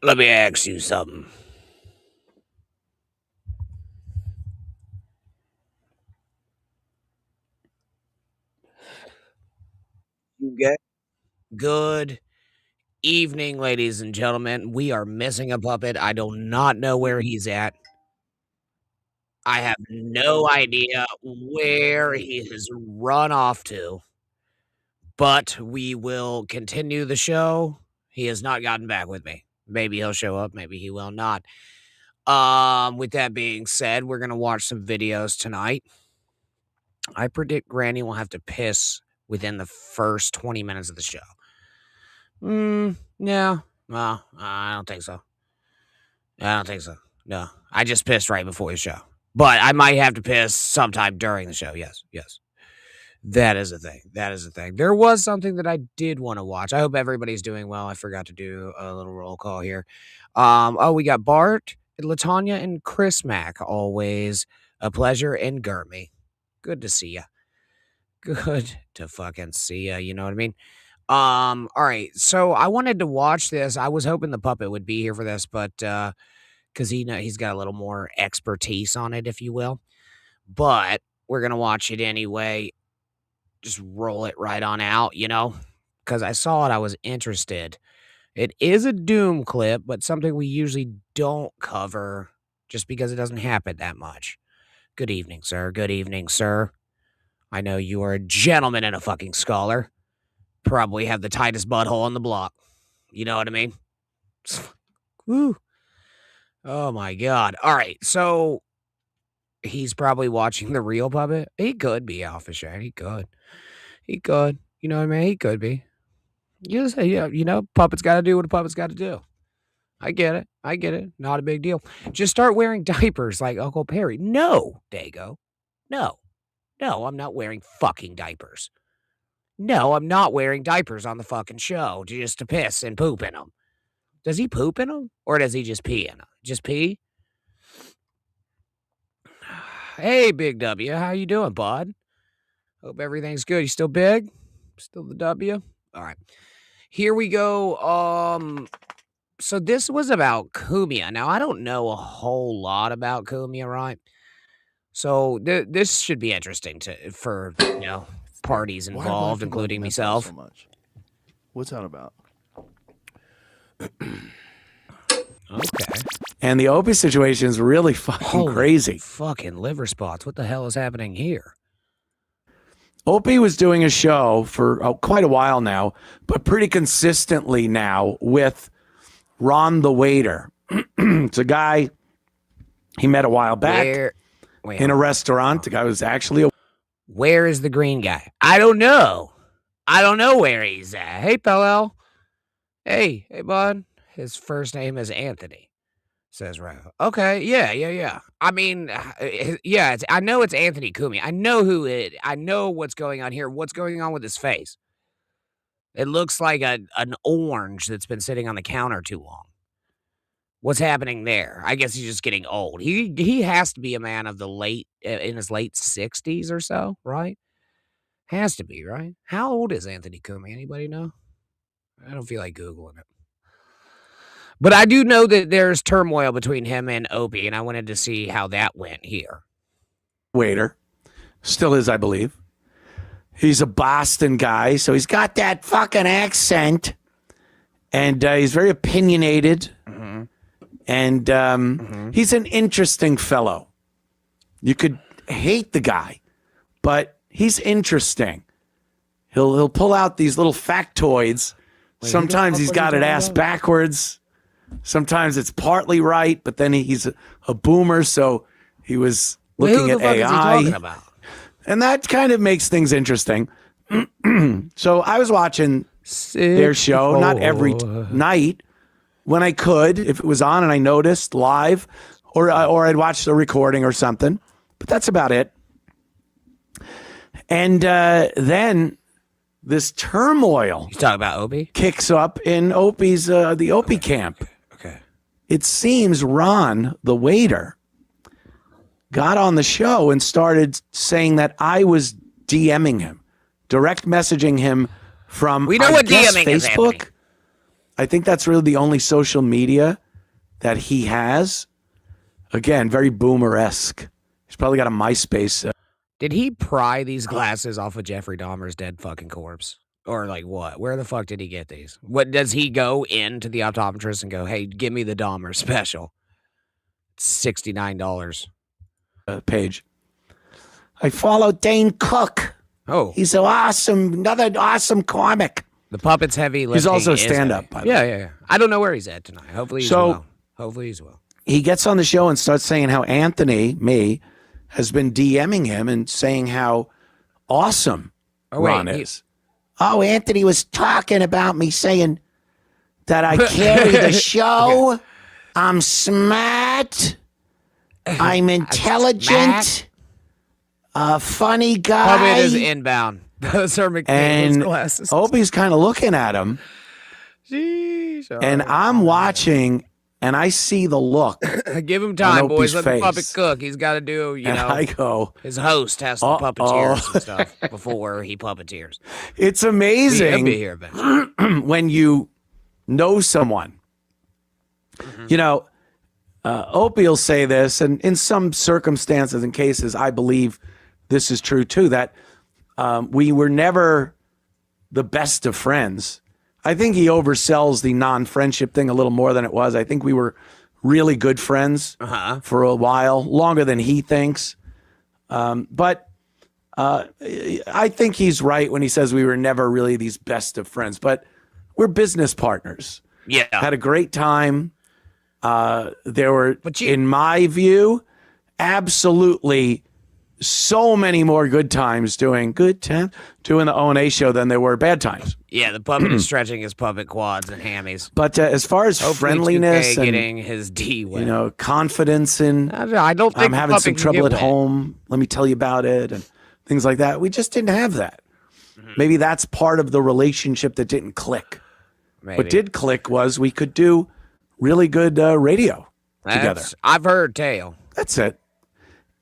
Let me ask you something. You get good evening, ladies and gentlemen. We are missing a puppet. I do not know where he's at. I have no idea where he has run off to, but we will continue the show. He has not gotten back with me. Maybe he'll show up, maybe he will not. With that being said, we're gonna watch some videos tonight. I predict Granny will have to piss within the first 20 minutes of the show. Yeah. Well, I don't think so. I don't think so. No. I just pissed right before the show. But I might have to piss sometime during the show. Yes. Yes. That is a thing. That is a thing. There was something that I did want to watch. I hope everybody's doing well. I forgot to do a little roll call here. We got Bart, Latanya, and Chris Mack. Always a pleasure. And Gurmy. Good to see you. Good to fucking see you. You know what I mean? All right. So I wanted to watch this. I was hoping the puppet would be here for this, but because he's got a little more expertise on it, if you will. But we're gonna watch it anyway. Just roll it right on out, because I saw it, I was interested. It is a Doom clip, but something we usually don't cover just because it doesn't happen that much. Good evening, sir. Good evening, sir. I know you are a gentleman and a fucking scholar. Probably have the tightest butthole on the block. You know what I mean? Woo. Oh my God. All right. So he's probably watching the real puppet. He could be Alpha Shane. He could. He could. You know what I mean? He could be. You just say, yeah, puppet's got to do what a puppet's got to do. I get it. I get it. Not a big deal. Just start wearing diapers like Uncle Perry. No, Dago. No. No, I'm not wearing fucking diapers. No, I'm not wearing diapers on the fucking show just to piss and poop in them. Does he poop in them? Or does he just pee in them? Just pee? Hey, Big W. How you doing, bud? Hope everything's good. You still big? Still the W? All right. Here we go. So this was about Kumia. Now, I don't know a whole lot about Kumia, right? So this should be interesting for parties involved, including myself. So much. What's that about? Okay. And the Opie situation is really fucking crazy. Fucking liver spots. What the hell is happening here? Opie was doing a show for quite a while now, but pretty consistently now with Ron the waiter. It's a guy he met a while back in a restaurant. The guy was actually Where is the green guy? I don't know. I don't know where he's at. Hey, Pellel. Hey, bud. His first name is Anthony, says Rao. Okay, yeah. I mean, yeah, I know it's Anthony Kumi. I know I know what's going on here. What's going on with his face? It looks like an orange that's been sitting on the counter too long. What's happening there? I guess he's just getting old. He has to be a man of in his late 60s or so, right? Has to be, right? How old is Anthony Kumi? Anybody know? I don't feel like Googling it. But I do know that there's turmoil between him and Opie, and I wanted to see how that went here. Waiter. Still is, I believe. He's a Boston guy, so he's got that fucking accent. And he's very opinionated. Mm-hmm. And he's an interesting fellow. You could hate the guy, but he's interesting. He'll pull out these little factoids. Sometimes he's got it ass backwards. Sometimes it's partly right, but then he's a boomer, so he was looking at AI. Is he talking about? And that kind of makes things interesting. So I was watching their show, not every night, when I could, if it was on and I noticed live, or I'd watch the recording or something. But that's about it. And then this turmoil. You talking about Opie? Kicks up in Opie's the Opie camp. Okay. It seems Ron, the waiter, got on the show and started saying that I was DMing him, direct messaging him from we know what DMing Facebook. I think that's really the only social media that he has. Again, very boomer-esque. He's probably got a MySpace. Did he pry these glasses off of Jeffrey Dahmer's dead fucking corpse? Or like what? Where the fuck did he get these? What does he go into the optometrist and go, "Hey, give me the Dahmer special. $69." Page. I follow Dane Cook. Oh, He's another awesome comic. the puppet's heavy lifting. He's also a is stand-up, heavy. by the way. Yeah. I don't know where he's at tonight. Hopefully he's So- well. Hopefully he's well. He gets on the show and starts saying how Anthony, me, has been DMing him and saying how awesome Ron is. Oh, Anthony was talking about me saying that I carry the show. I'm smart. I'm intelligent. A funny guy. Puppet is inbound. Those are McDaniel's and glasses. Opie's kind of looking at him, Jeez. and I'm watching, and I see the look, Give him time, Opie's boys. Let the face. puppet cook. He's got to do, and I go, his host has to puppeteer some stuff before he puppeteers. it's He'll amazing be here eventually. when you know someone. You know, Opie will say this, and in some circumstances and cases, I believe this is true too, that we were never the best of friends. I think he oversells the non-friendship thing a little more than it was. I think we were really good friends for a while, longer than he thinks. But I think he's right when he says we were never really these best of friends, but we're business partners. Yeah. Had a great time. There were, But you- in my view, absolutely so many more good times doing the O&A show than there were bad times. Yeah, the puppet is stretching his puppet quads and hammies. But as far as Hopefully friendliness 2K and getting his D wet. confidence in I don't think I'm the having puppet some can trouble get at wet. home. Let me tell you about it and things like that. We just didn't have that. Maybe that's part of the relationship that didn't click. Maybe. What did click was we could do really good radio together. I've heard tale. That's it.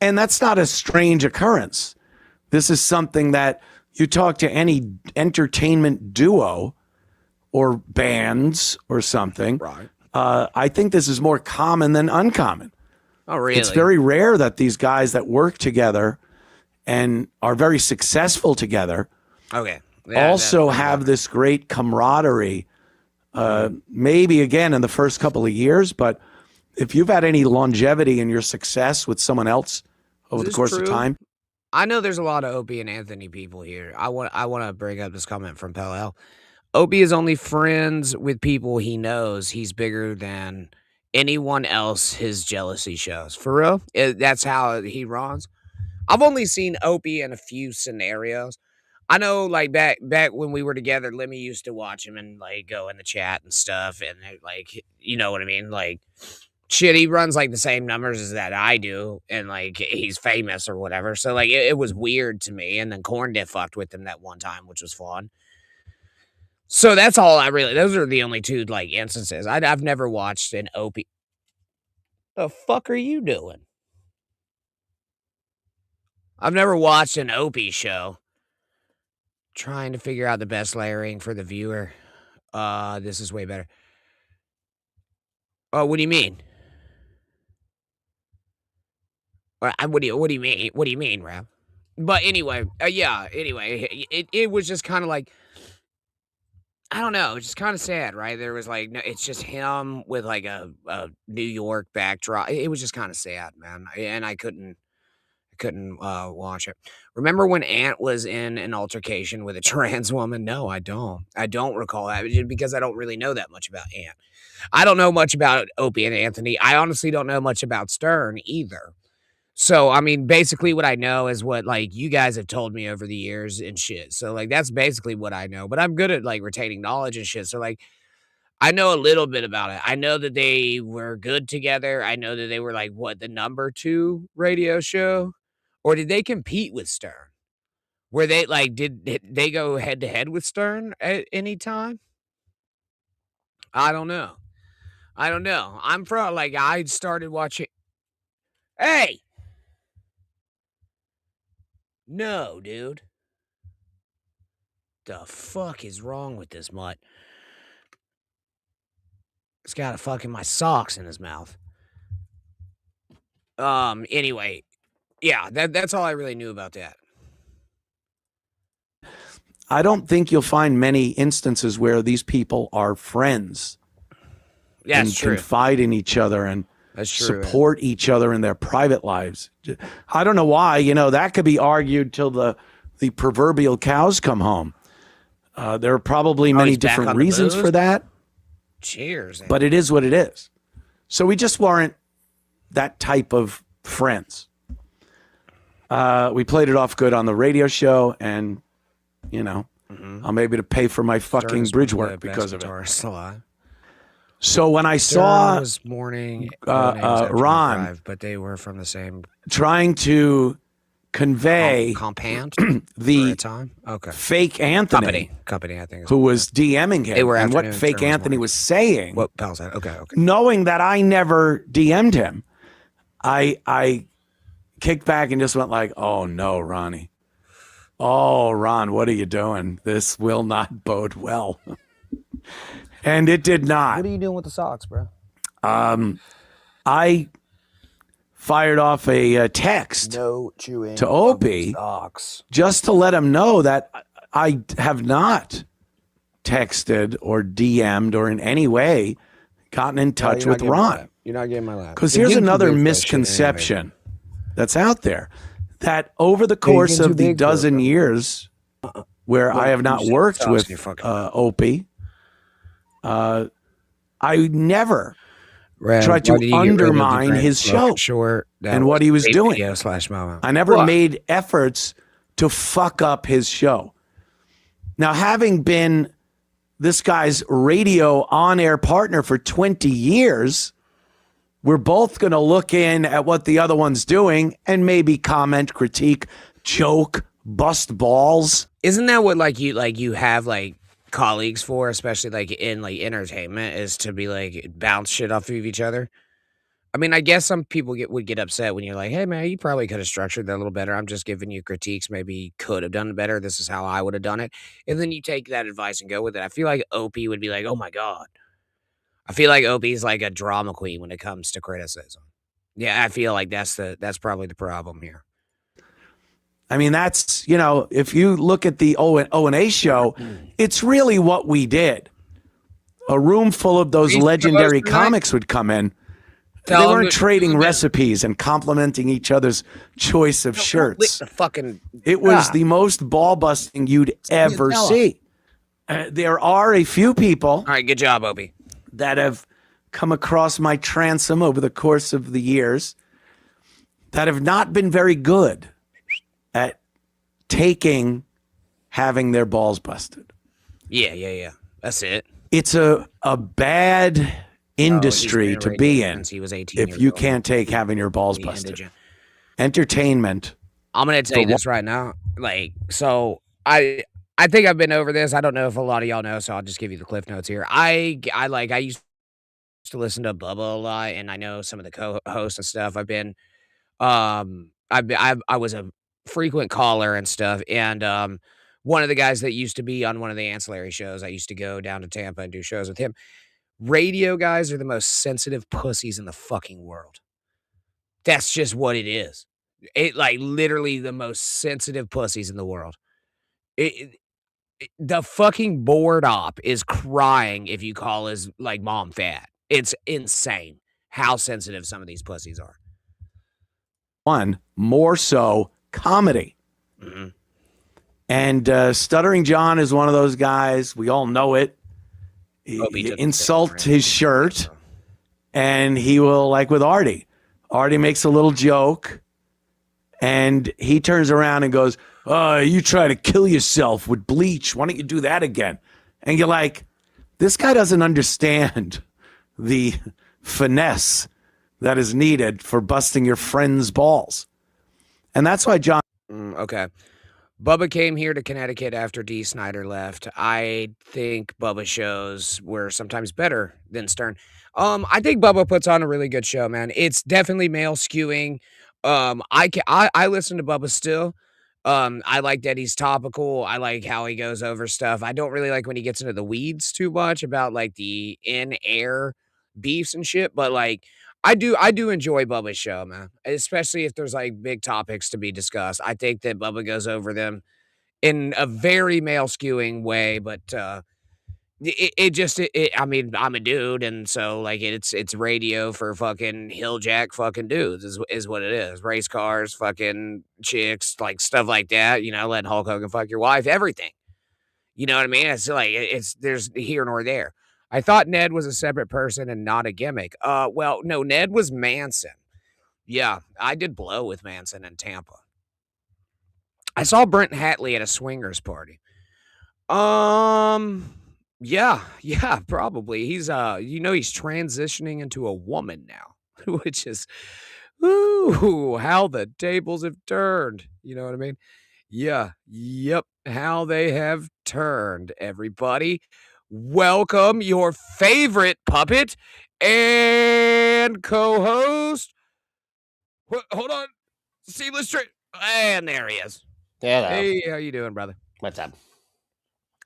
And that's not a strange occurrence. This is something that you talk to any entertainment duo or bands or something. Right. I think this is more common than uncommon. Oh, really? It's very rare that these guys that work together and are very successful together Okay. Yeah, also have this great camaraderie. Maybe again in the first couple of years, but if you've had any longevity in your success with someone else over the this course of true? time, I know there's a lot of Opie and Anthony people here. I want to bring up this comment from Pell. Opie is only friends with people he knows. He's bigger than anyone else his jealousy shows. For real? That's how he runs. I've only seen Opie in a few scenarios. I know, like, back when we were together, Lemmy used to watch him and, like, go in the chat and stuff, and, like, you know what I mean? Like, shit, he runs, like, the same numbers as that I do, and, like, he's famous or whatever, so, like, it was weird to me, and then Corn Dip fucked with him that one time, which was fun. So that's all those are the only two, like, instances. I've never watched an Opie. The fuck are you doing? I've never watched an Opie show. Trying to figure out the best layering for the viewer. This is way better. Oh, what do you mean? What do you mean? What do you mean, Rap? But anyway, anyway, it was just kind of like, I don't know, it's just kind of sad, right? There was like, no, it's just him with like a New York backdrop. It was just kind of sad, man, and I couldn't watch it. Remember when Ant was in an altercation with a trans woman? No, I don't. I don't recall that because I don't really know that much about Ant. I don't know much about Opie and Anthony. I honestly don't know much about Stern either. So, I mean, basically what I know is what, like, you guys have told me over the years and shit. So, like, that's basically what I know. But I'm good at, like, retaining knowledge and shit. So, like, I know a little bit about it. I know that they were good together. I know that they were, like, what, the number 2 radio show? Or did they compete with Stern? Where they, like, did they go head-to-head with Stern at any time? I don't know. I'm from, like, I started watching. Hey! No, dude. The fuck is wrong with this mutt? He's got a fucking my socks in his mouth. Anyway, yeah, that's all I really knew about that. I don't think you'll find many instances where these people are friends That's and true. confide in each other and That's true. man. support each other in their private lives. I don't know why. You know, that could be argued till the proverbial cows come home. There are probably many he's back different on the reasons booze? for that, Cheers. but it is what it is. So we just weren't that type of friends. We played it off good on the radio show, and you know, I'm able to pay for my fucking bridge work because of it. Alive. So when I saw was morning, Ron, but they were from the same trying to convey compound the time. Okay. fake Anthony, Company, I think. who was DMing him, They were and what afternoon fake terms Anthony morning. was saying, What pals that? Okay. knowing that I never DM'd him, I kicked back and just went like, "Oh no, Ronnie. Oh, Ron, what are you doing? This will not bode well." And it did not. What are you doing with the socks, bro? I fired off a text No chewing to Opie socks. just to let him know that I have not texted or DM'd or in any way gotten in touch with Ron. You're not getting my lap. Because here's another misconception that's out there, that over the course getting of too the big for it, dozen bro. years where I have not worked socks with in your fucking Opie, I never Red, tried to why did you get rid of the undermine brand his smoke show short that and what he was doing. /Momo. I never What? made efforts to fuck up his show. Now, having been this guy's radio on-air partner for 20 years, we're both going to look in at what the other one's doing and maybe comment, critique, joke, bust balls. Isn't that what you have like colleagues for, especially like in like entertainment, is to be like bounce shit off of each other? I mean, I guess some people would get upset when you're like, "Hey man, you probably could have structured that a little better. I'm just giving you critiques. Maybe you could have done it better. This is how I would have done it." And then you take that advice and go with it. I feel like Opie would be like, "Oh my God." I feel like Opie's like a drama queen when it comes to criticism. Yeah, I feel like that's probably the problem here. I mean, that's, you know, if you look at the O&A show, it's really what we did. A room full of those Read legendary the post tonight? comics would come in. Tell They 'em weren't to- trading recipes and complimenting each other's choice of Lick shirts. the fucking. It was Ah. the most ball busting you'd ever tell 'em. see. There are a few people All right, good job, Opie. that have come across my transom over the course of the years that have not been very good at having their balls busted. Yeah. That's it. It's a bad industry to be in Since he was 18 if years you old. can't take having your balls He busted. ended you. Entertainment. I'm gonna tell you this right now. Like, so I think I've been over this. I don't know if a lot of y'all know, so I'll just give you the cliff notes here. I used to listen to Bubba a lot, and I know some of the co-hosts and stuff. I was a frequent caller and stuff, and one of the guys that used to be on one of the ancillary shows, I used to go down to Tampa and do shows with him. Radio guys are the most sensitive pussies in the fucking world. That's just what it is. It like literally the most sensitive pussies in the world. The fucking board op is crying if you call his like mom fat. It's insane how sensitive some of these pussies are. One, more so comedy. Mm-hmm. And Stuttering John is one of those guys. We all know it. You insult his shirt, and he will, like with Artie. Artie makes a little joke, and he turns around and goes, you try to kill yourself with bleach. Why don't you do that again? And you're like, this guy doesn't understand the finesse that is needed for busting your friend's balls. And that's why John... Okay. Bubba came here to Connecticut after Dee Snider left. I think Bubba shows were sometimes better than Stern. I think Bubba puts on a really good show, man. It's definitely male skewing. I listen to Bubba still. I like that he's topical. I like how he goes over stuff. I don't really like when he gets into the weeds too much about like the in-air beefs and shit, but like I do enjoy Bubba's show, man. Especially if there's like big topics to be discussed. I think that Bubba goes over them in a very male skewing way, but I mean, I'm a dude, and so like it's radio for fucking hilljack fucking dudes is what it is. Race cars, fucking chicks, like stuff like that. You know, letting Hulk Hogan fuck your wife, everything. You know what I mean? It's like it's there's here nor there. I thought Ned was a separate person and not a gimmick. Well, no, Ned was Manson. Yeah, I did blow with Manson in Tampa. I saw Brent Hatley at a swingers party. Yeah, probably. He's he's transitioning into a woman now, which is ooh, how the tables have turned. You know what I mean? Yeah, yep, how they have turned, everybody. Welcome your favorite puppet and co-host. Hold on. Seamless Trade. And there he is. Hello. Hey, how you doing, brother? What's up?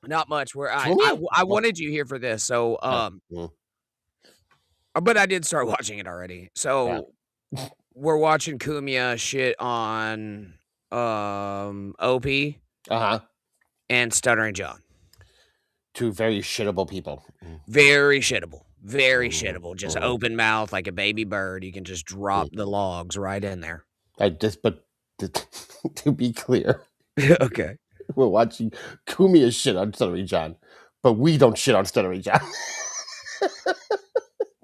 Not much. Where I Really? wanted you here for this. So but I did start watching it already. So we're watching Kumia shit on OP Uh-huh. and Stuttering John. Two very shittable people. Very shittable. Very shittable. Just open mouth like a baby bird. You can just drop the logs right in there. But to be clear, Okay. we're watching Kumia shit on Stuttering John, but we don't shit on Stuttering John.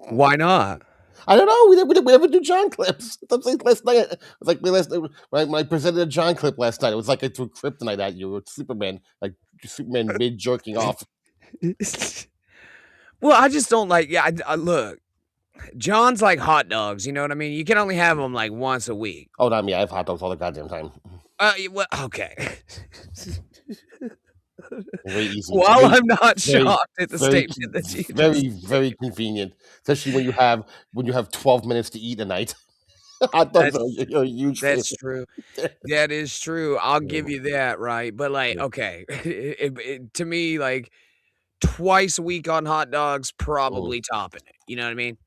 Why not? I don't know. We never do John clips. Last night, it was like when I presented a John clip last night. It was like I threw kryptonite at you with Superman, like Superman mid jerking off. Well, I just don't like. Yeah, I look. John's like hot dogs. You know what I mean? You can only have them like once a week. Oh, not me. I have hot dogs all the goddamn time. Well, okay. Very easy. Well, I'm not shocked at the statement that you very, very convenient, especially when you have 12 minutes to eat a night. Hot dogs are huge. That's true. That is true. I'll give you that, right? But like, okay, to me, like twice a week on hot dogs, probably topping it. You know what I mean?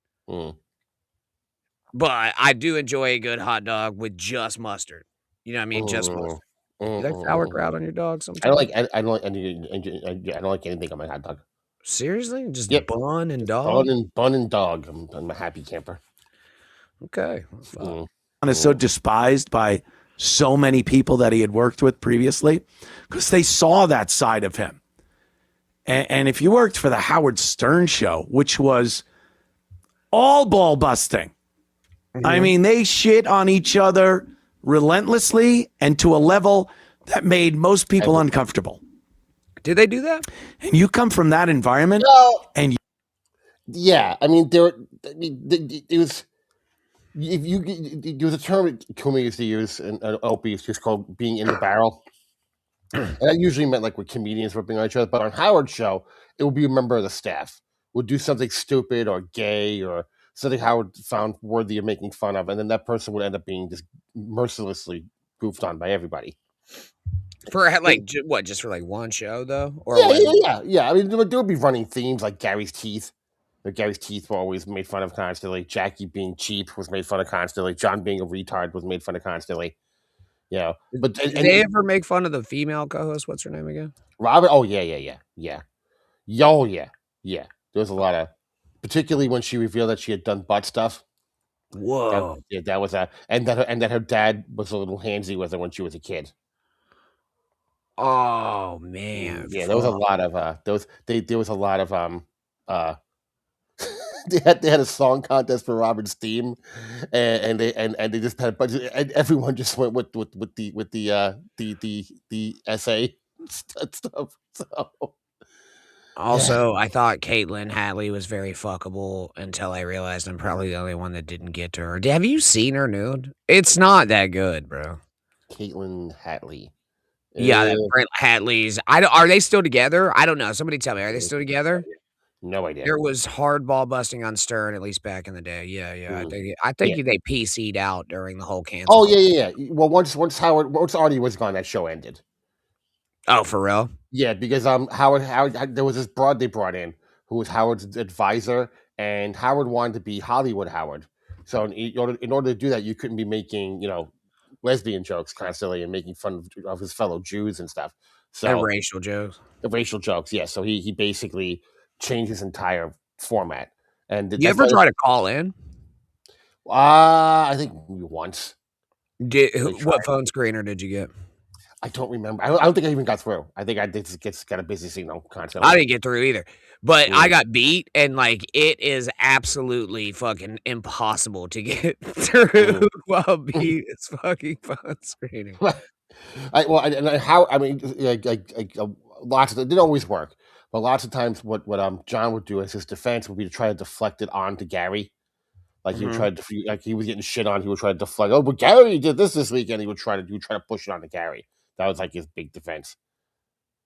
But I do enjoy a good hot dog with just mustard. You know what I mean? Just mustard. You like sauerkraut on your dog sometimes? I don't like anything on my hot dog. Seriously? Just bun and dog? Bun and dog. I'm a happy camper. Okay. Is so despised by so many people that he had worked with previously because they saw that side of him. And if you worked for the Howard Stern show, which was all ball busting, I mean, they shit on each other relentlessly and to a level that made most people uncomfortable. Did they do that? And you come from that environment, and yeah, I mean, it was. If you there was a term Kumia used to use and Opie is just called being in the barrel. And that usually meant like with comedians ripping on each other, but on Howard's show, it would be a member of the staff would do something stupid or gay or something Howard found worthy of making fun of, and then that person would end up being just mercilessly goofed on by everybody. For like what? Just for like one show though? Or yeah. I mean, there would be running themes like Gary's teeth. Gary's teeth were always made fun of constantly. Jackie being cheap was made fun of constantly. John being a retard was made fun of constantly. You know, but did they ever make fun of the female co-host? What's her name again? Robert. Oh yeah. Oh yeah. There was a lot of, particularly when she revealed that she had done butt stuff. Whoa. That was and that her dad was a little handsy with her when she was a kid. Oh man. Yeah, there was a lot of there was a lot of they had a song contest for Robert's theme, and they just had a bunch and everyone just went with the essay stuff. So. Also, I thought Caitlin Hatley was very fuckable until I realized I'm probably the only one that didn't get to her. Have you seen her nude? It's not that good, bro. Caitlin Hatley. Yeah, Brent Hatley's. Are they still together? I don't know. Somebody tell me. Are they still together? No idea. There was hardball busting on Stern, at least back in the day. Yeah. I think they PC'd out during the whole cancel. Oh yeah. Well, once Artie was gone, that show ended. Oh, for real? Yeah, because Howard there was this broad they brought in who was Howard's advisor, and Howard wanted to be Hollywood Howard. So in order to do that, you couldn't be making, lesbian jokes constantly and making fun of his fellow Jews and stuff. So And racial jokes. the racial jokes, yeah. So he basically changed his entire format. And You ever try to call in? I think once. What phone screener did you get? I don't remember. I don't think I even got through. I think I just got a busy signal constantly. I didn't get through either. But I got beat, and it is absolutely fucking impossible to get through while beat is fucking phone screening. Lots of it didn't always work, but lots of times what John would do as his defense would be to try to deflect it onto Gary. Like he tried to, like he was getting shit on, he would try to deflect. Oh, but Gary did this weekend. He would try to push it onto Gary. That was his big defense.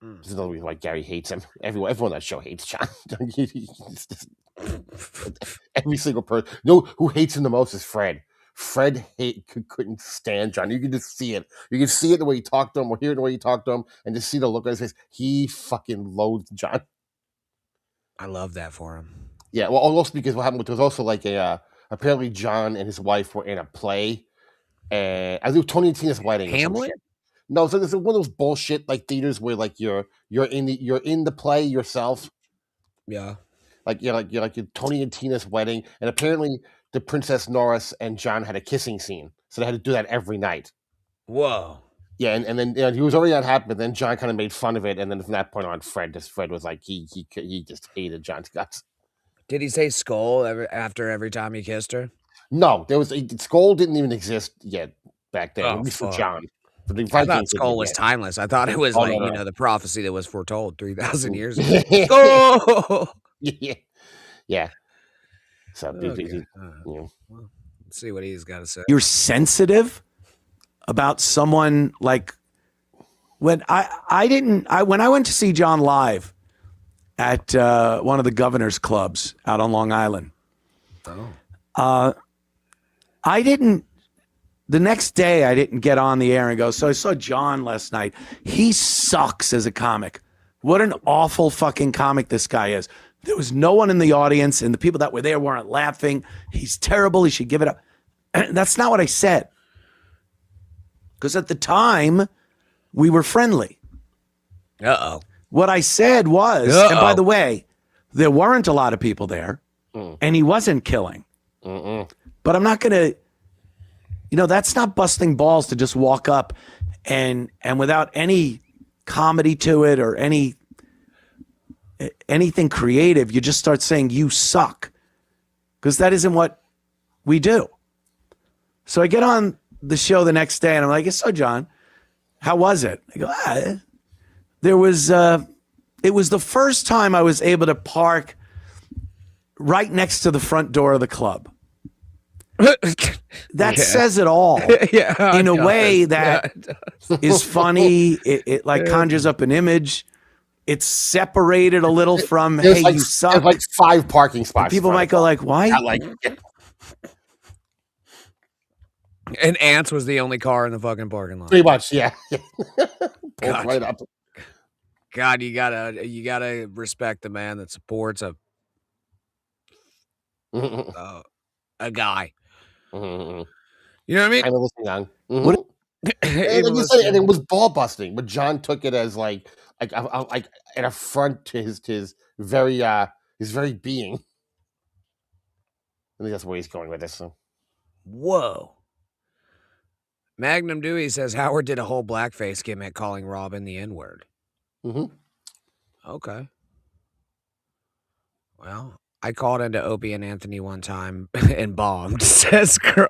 There's another reason why Gary hates him. Everyone on that show hates John. Every single person. Who hates him the most is Fred. Fred couldn't stand John. You can just see it. You can see it the way he talked to him, or hear it the way he talked to him, and just see the look on his face. He fucking loathed John. I love that for him. Yeah, well, also because what happened, there was also apparently John and his wife were in a play, and I think Tony and Tina's wedding. Hamlet? No, so there's one of those bullshit theaters where you're in the play yourself. Yeah. You're Tony and Tina's wedding, and apparently the Princess Norris and John had a kissing scene, so they had to do that every night. Whoa. Yeah, and then he was already unhappy, but then John kind of made fun of it, and then from that point on, Fred was like he just hated John's guts. Did he say skull after every time he kissed her? No, skull didn't even exist yet back then, at least for fuck. John. I thought skull was timeless. I thought it was the prophecy that was foretold 3,000 years ago. Oh! Yeah. So, Let's see what he's got to say. You're sensitive about someone when when I went to see John live at one of the governor's clubs out on Long Island. The next day I didn't get on the air and go, so I saw John last night. He sucks as a comic. What an awful fucking comic this guy is. There was no one in the audience, and the people that were there weren't laughing. He's terrible. He should give it up. That's not what I said. Because at the time, we were friendly. Uh-oh. What I said was, and by the way, there weren't a lot of people there, and he wasn't killing. But I'm not going to, that's not busting balls to just walk up and without any comedy to it or anything creative, you just start saying you suck, because that isn't what we do. So I get on the show the next day and I'm like, so John, how was it? I go, it was the first time I was able to park right next to the front door of the club. That says it all. In a way that is funny. It conjures up an image. It's separated a little from, hey, you suck. There's 5 parking spots. And people might go why? And Ants was the only car in the fucking parking lot. Pretty much, yeah. God. Right up. God, you gotta respect the man that supports a guy. You know what I mean? I was young. And it was ball busting, but John took it as an affront to his very being. I think that's where he's going with this. So. Whoa. Magnum Dewey says Howard did a whole blackface gimmick calling Robin the N-word. Okay. Well, I called into Opie and Anthony one time and bombed, says Crow.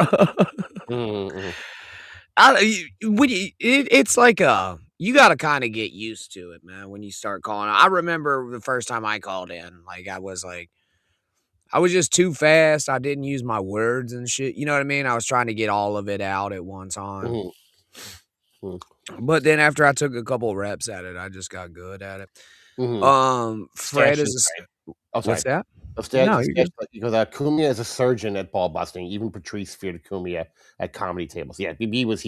It's like you got to kind of get used to it, man, when you start calling. I remember the first time I called in, I was just too fast. I didn't use my words and shit. You know what I mean? I was trying to get all of it out at one time. But then after I took a couple of reps at it, I just got good at it. Fred is what's that? Because Cumia is a surgeon at ball busting. Even Patrice feared Cumia at comedy tables. Yeah, Cumia's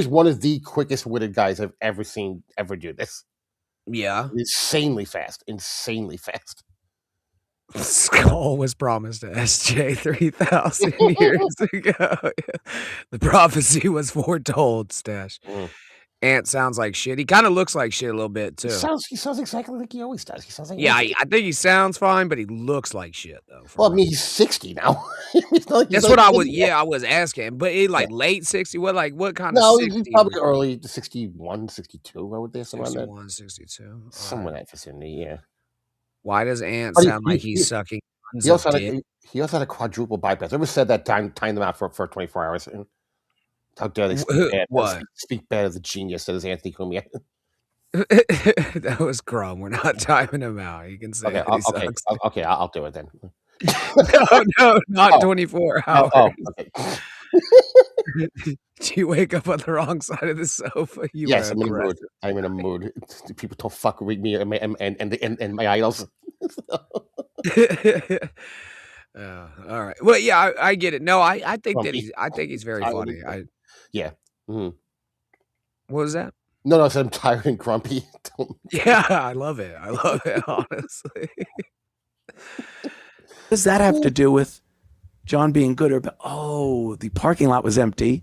one of the quickest witted guys I've ever seen ever do this. Yeah. Insanely fast. Insanely fast. Skull was promised to SJ 3,000 years ago. The prophecy was foretold, Stash. Mm. Ant sounds like shit. He kind of looks like shit a little bit, He too. sounds exactly like he always does. He sounds like Yeah, Anthony. I think he sounds fine, but he looks like shit, though. for Well, I real. mean, he's 60 now. It's not like he's That's what I was. living Yeah, I was asking. But in like late 60, what kind No, of he's 60? probably early 61, 62, I would guess, around that. 61, 62. Somewhere in that vicinity, yeah. Why does Ant But sound like he's sucking tons he also of had dick? he also had a quadruple bypass. Ever said that time them out for 24 hours? And how dare they speak bad? What? Speak bad of the genius that is Anthony Cumia. That was Crumb. We're not timing him out. You can say Okay, that he okay, sucks. okay. I'll do it then. No, not Oh. 24 hours. Okay. Did you wake up on the wrong side of the sofa? You Yes, were I'm in a mood. aggressive. I'm in a mood. People don't fuck with me and my idols. All right. Well, yeah, I get it. No, I think that Grumpy. I think he's very Tired funny. and- Yeah. Mhm. What was that? No, I said I'm tired and grumpy. Yeah, I love it. I love it, honestly. Does that have to do with John being good or bad? Oh, the parking lot was empty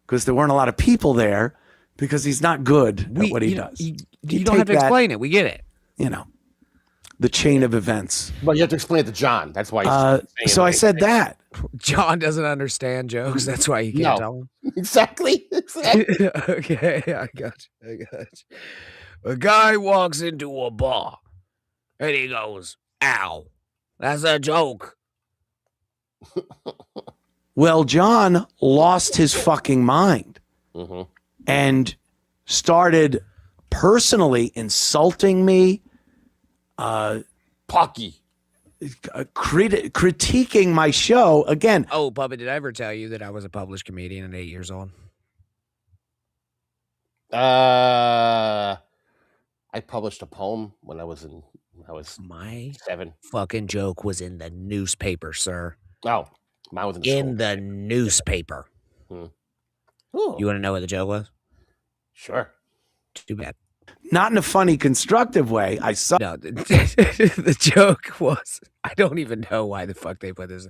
because there weren't a lot of people there because he's not good at what he does. You You don't have to take that- explain it. We get it. You know, the chain of events. But you have to explain it to John. That's why. He's So I said that. John doesn't understand jokes. That's why you No. can't tell him. Exactly. Okay, I got you. A guy walks into a bar and he goes, "Ow, that's a joke." Well, John lost his fucking mind Mhm. and started personally insulting me, Pocky. critiquing my show again. Oh, Bubba, did I ever tell you that I was a published comedian at 8 years old? I published a poem when I was My 7. fucking joke was in the newspaper, sir. Oh, mine was in In the newspaper. Ooh, You want to know what the joke was? sure. Too bad. Not in a funny, constructive way. I saw. No, the joke was, I don't even know why the fuck they put this.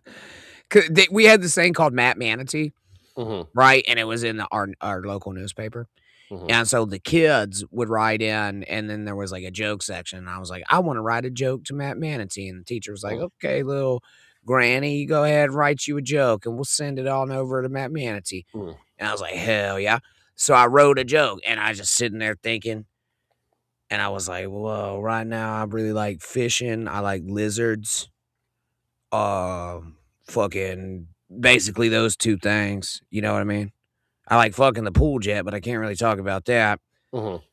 'Cause we had this thing called Matt Manatee, Mhm, right? And it was in our local newspaper. mhm. And so the kids would write in, and then there was like a joke section. And I was like, I want to write a joke to Matt Manatee. And the teacher was like, Oh. okay, little granny, you go ahead and write you a joke, and we'll send it on over to Matt Manatee. Mm. And I was like, hell yeah. So I wrote a joke, and I was just sitting there thinking, and I was like, whoa, right now I really like fishing. I like lizards. Fucking basically those two things. You know what I mean? I like fucking the pool jet, but I can't really talk about that. Mhm.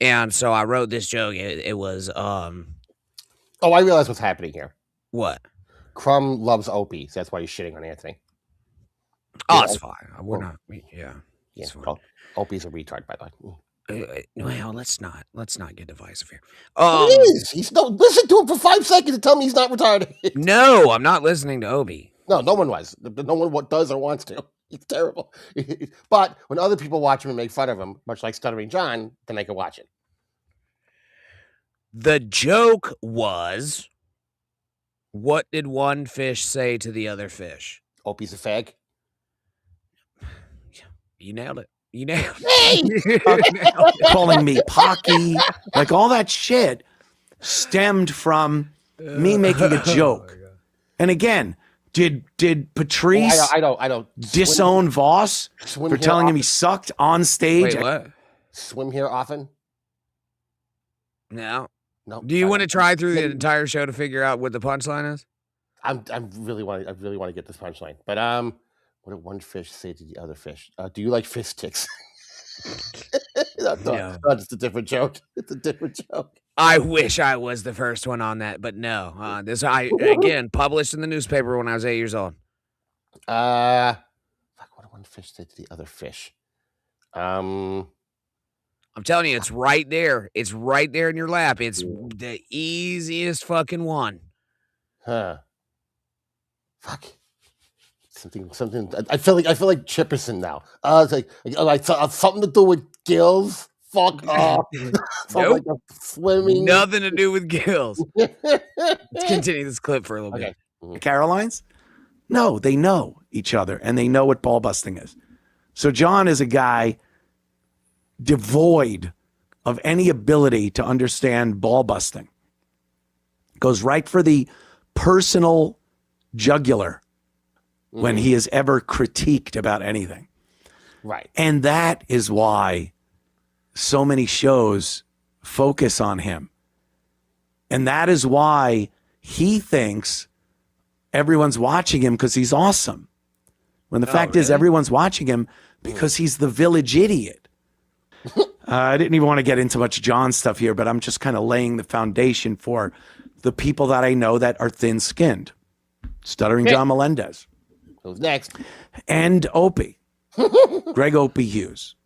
And so I wrote this joke. It was Oh, I realize what's happening here. what? Crumb loves Opie, so that's why he's shitting on Anthony. Oh, Yeah, it's fine. We're well, not. Yeah. Yeah, It's fine. well, Opie's a retard, by the way. Well, let's not get divisive here. He is. He's no. Listen to him for 5 seconds and tell me he's not retarded. No, I'm not listening to Obi. No one was. No one does or wants to. He's terrible. But when other people watch him and make fun of him, much like Stuttering John, then they can watch it. The joke was, what did one fish say to the other fish? Opie's a fag. You nailed it. You nailed Hey! it. calling me Pocky, like all that shit stemmed from me making a joke. And again, did Patrice I don't disown Voss swim for here telling him often? he sucked on stage? Wait, what? Swim here often. No. No. Do you want to try through the Maybe- entire show to figure out what the punchline is? I really want to get this punchline. But what did one fish say to the other fish? Do you like fish sticks? No, it's a different joke. It's a different joke. I wish I was the first one on that, but no. This again published in the newspaper when I was 8 years old. Fuck, what did one fish say to the other fish? I'm telling you, it's right there. It's right there in your lap. It's the easiest fucking one. Huh. Fuck. Something. I feel like Chipperson now. It's like something to do with gills. fuck off. From Nope. like a swimming. Nothing to do with gills. Let's continue this clip for a little Okay. bit. Carolines? No, they know each other and they know what ball busting is. So John is a guy devoid of any ability to understand ball busting. Goes right for the personal jugular when he is ever critiqued about anything. Right. And that is why so many shows focus on him. And that is why he thinks everyone's watching him because he's awesome. When the fact is, really? everyone's watching him because he's the village idiot. I didn't even want to get into much John stuff here, but I'm just kind of laying the foundation for the people that I know that are thin-skinned. Stuttering John Melendez. Who's next? And Opie. Greg Opie Hughes.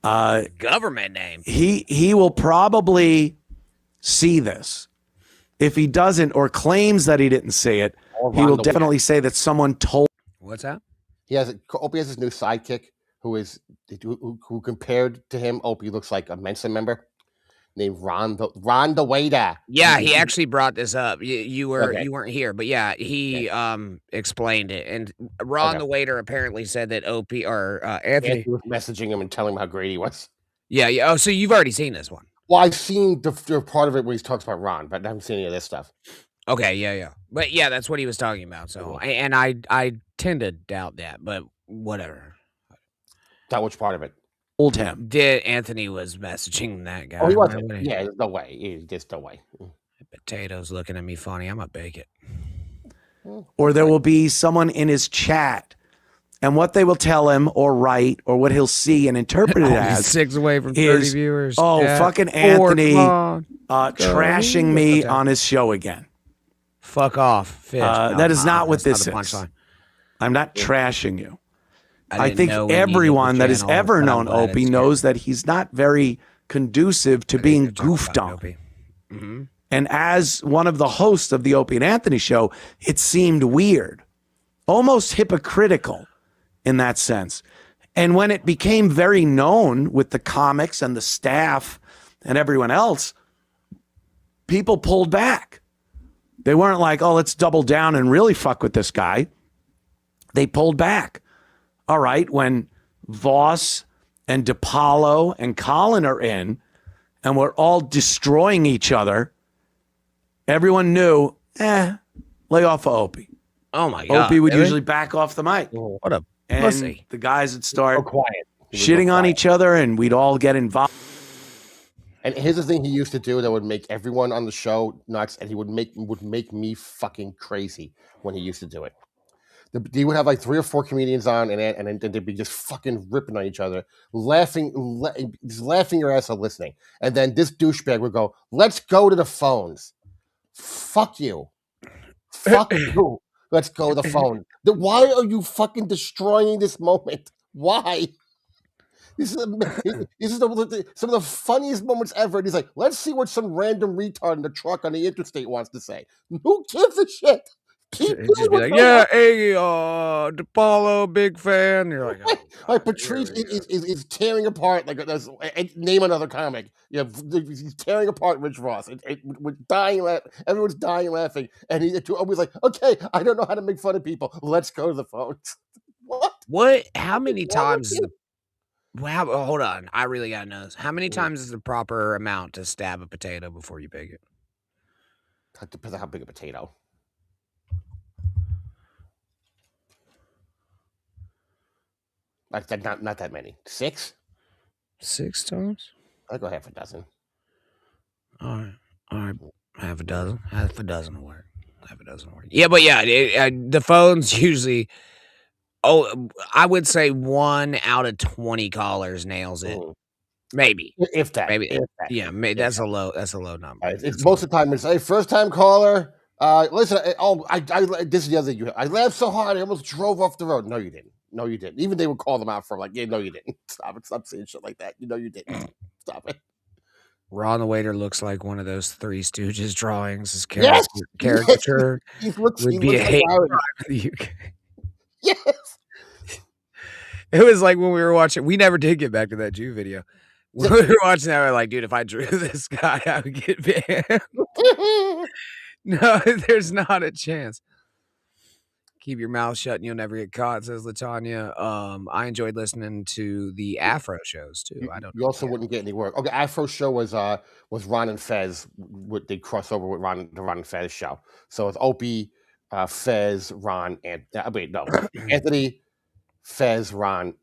Government name. He will probably see this. If he doesn't or claims that he didn't see it, Or he Ron will the definitely say that someone told. What's that? Opie has his new sidekick who compared to him. Opie looks like a Mensa member named Ron the waiter. Yeah, he actually brought this up. You weren't here, but yeah, he explained it. And Ron the waiter apparently said that Opie or Anthony was messaging him and telling him how great he was. Yeah. Oh, so you've already seen this one. Well, I've seen the part of it where he talks about Ron, but I haven't seen any of this stuff. Okay, yeah. But yeah, that's what he was talking about. So and I tend to doubt that, but whatever. Doubt which part of it? Told him. Did Anthony was messaging that guy. Oh, he wasn't. Yeah, there's no way. There's no way. Potatoes looking at me funny. I'm gonna bake it. Or there will be someone in his chat, and what they will tell him or write or what he'll see and interpret it as 6 away from 30 is, viewers. oh, Chat. fucking 4, Anthony come on. trashing me on his show again. Fuck off, Fitch. That is not what that's this not is. the punchline. I'm not trashing you. I didn't think know we needed everyone the that has channel, ever but I'm known glad Opie it's knows that he's not very conducive to being goofed on. Mm-hmm. And as one of the hosts of the Opie and Anthony show, it seemed weird, almost hypocritical in that sense. And when it became very known with the comics and the staff and everyone else, people pulled back. They weren't like, oh, let's double down and really fuck with this guy. They pulled back. All right, when Voss and DePaulo and Colin are in and we're all destroying each other, everyone knew, lay off of Opie. Oh, my God. Opie would really? usually back off the mic. What a And pussy. the guys would start quiet. shitting on each other and we'd all get involved. And here's the thing he used to do that would make everyone on the show nuts, and he would make me fucking crazy when he used to do it. He would have like 3 or 4 comedians on, and then they'd be just fucking ripping on each other, just laughing your ass off listening. And then this douchebag would go, "Let's go to the phones." Fuck you. Fuck you. Let's go to the phone. Why are you fucking destroying this moment? Why? This is some of the funniest moments ever. And he's like, let's see what some random retard in the truck on the interstate wants to say. Who gives a shit? Keep It'd just be like, yeah, hey, DePaulo, big fan. You're like, oh, like Patrice is tearing apart. Name another comic. Yeah, he's tearing apart Rich Ross. We're dying. Everyone's dying laughing, and he's always like, okay, I don't know how to make fun of people. Let's go to the phones. What? How many times? Wow, hold on. I really gotta know this. How many times is the proper amount to stab a potato before you bake it? That depends on how big a potato. Like that, not that many. 6? 6 times? I'll go half a dozen. All right. Half a dozen will work. Yeah, but yeah, the phones usually. Oh, I would say 1 out of 20 callers nails it. Maybe, if that. Maybe, if that. yeah. That's a low number. It's most of the time. It's a first time caller. Listen. This is the other thing. I laughed so hard I almost drove off the road. No, you didn't. No, you didn't. Even they would call them out for like, yeah, no, you didn't. Stop it. Stop saying shit like that. You know, you didn't. Stop it. Ron the waiter looks like one of those Three Stooges drawings. His Yes! caricature He would be a looks hate like crime in the UK. Yes. It was like when we were watching. We never did get back to that Jew video. We were watching that. We're like, dude, if I drew this guy, I would get banned. No, there's not a chance. Keep your mouth shut and you'll never get caught, says Latanya. I enjoyed listening to the Afro shows too. I don't You know. also wouldn't get any work. Okay, Afro show was Ron and Fez. They cross over with the Ron and Fez show. So it's Opie, Fez, Ron, and wait, no, Anthony, Fez, Ron,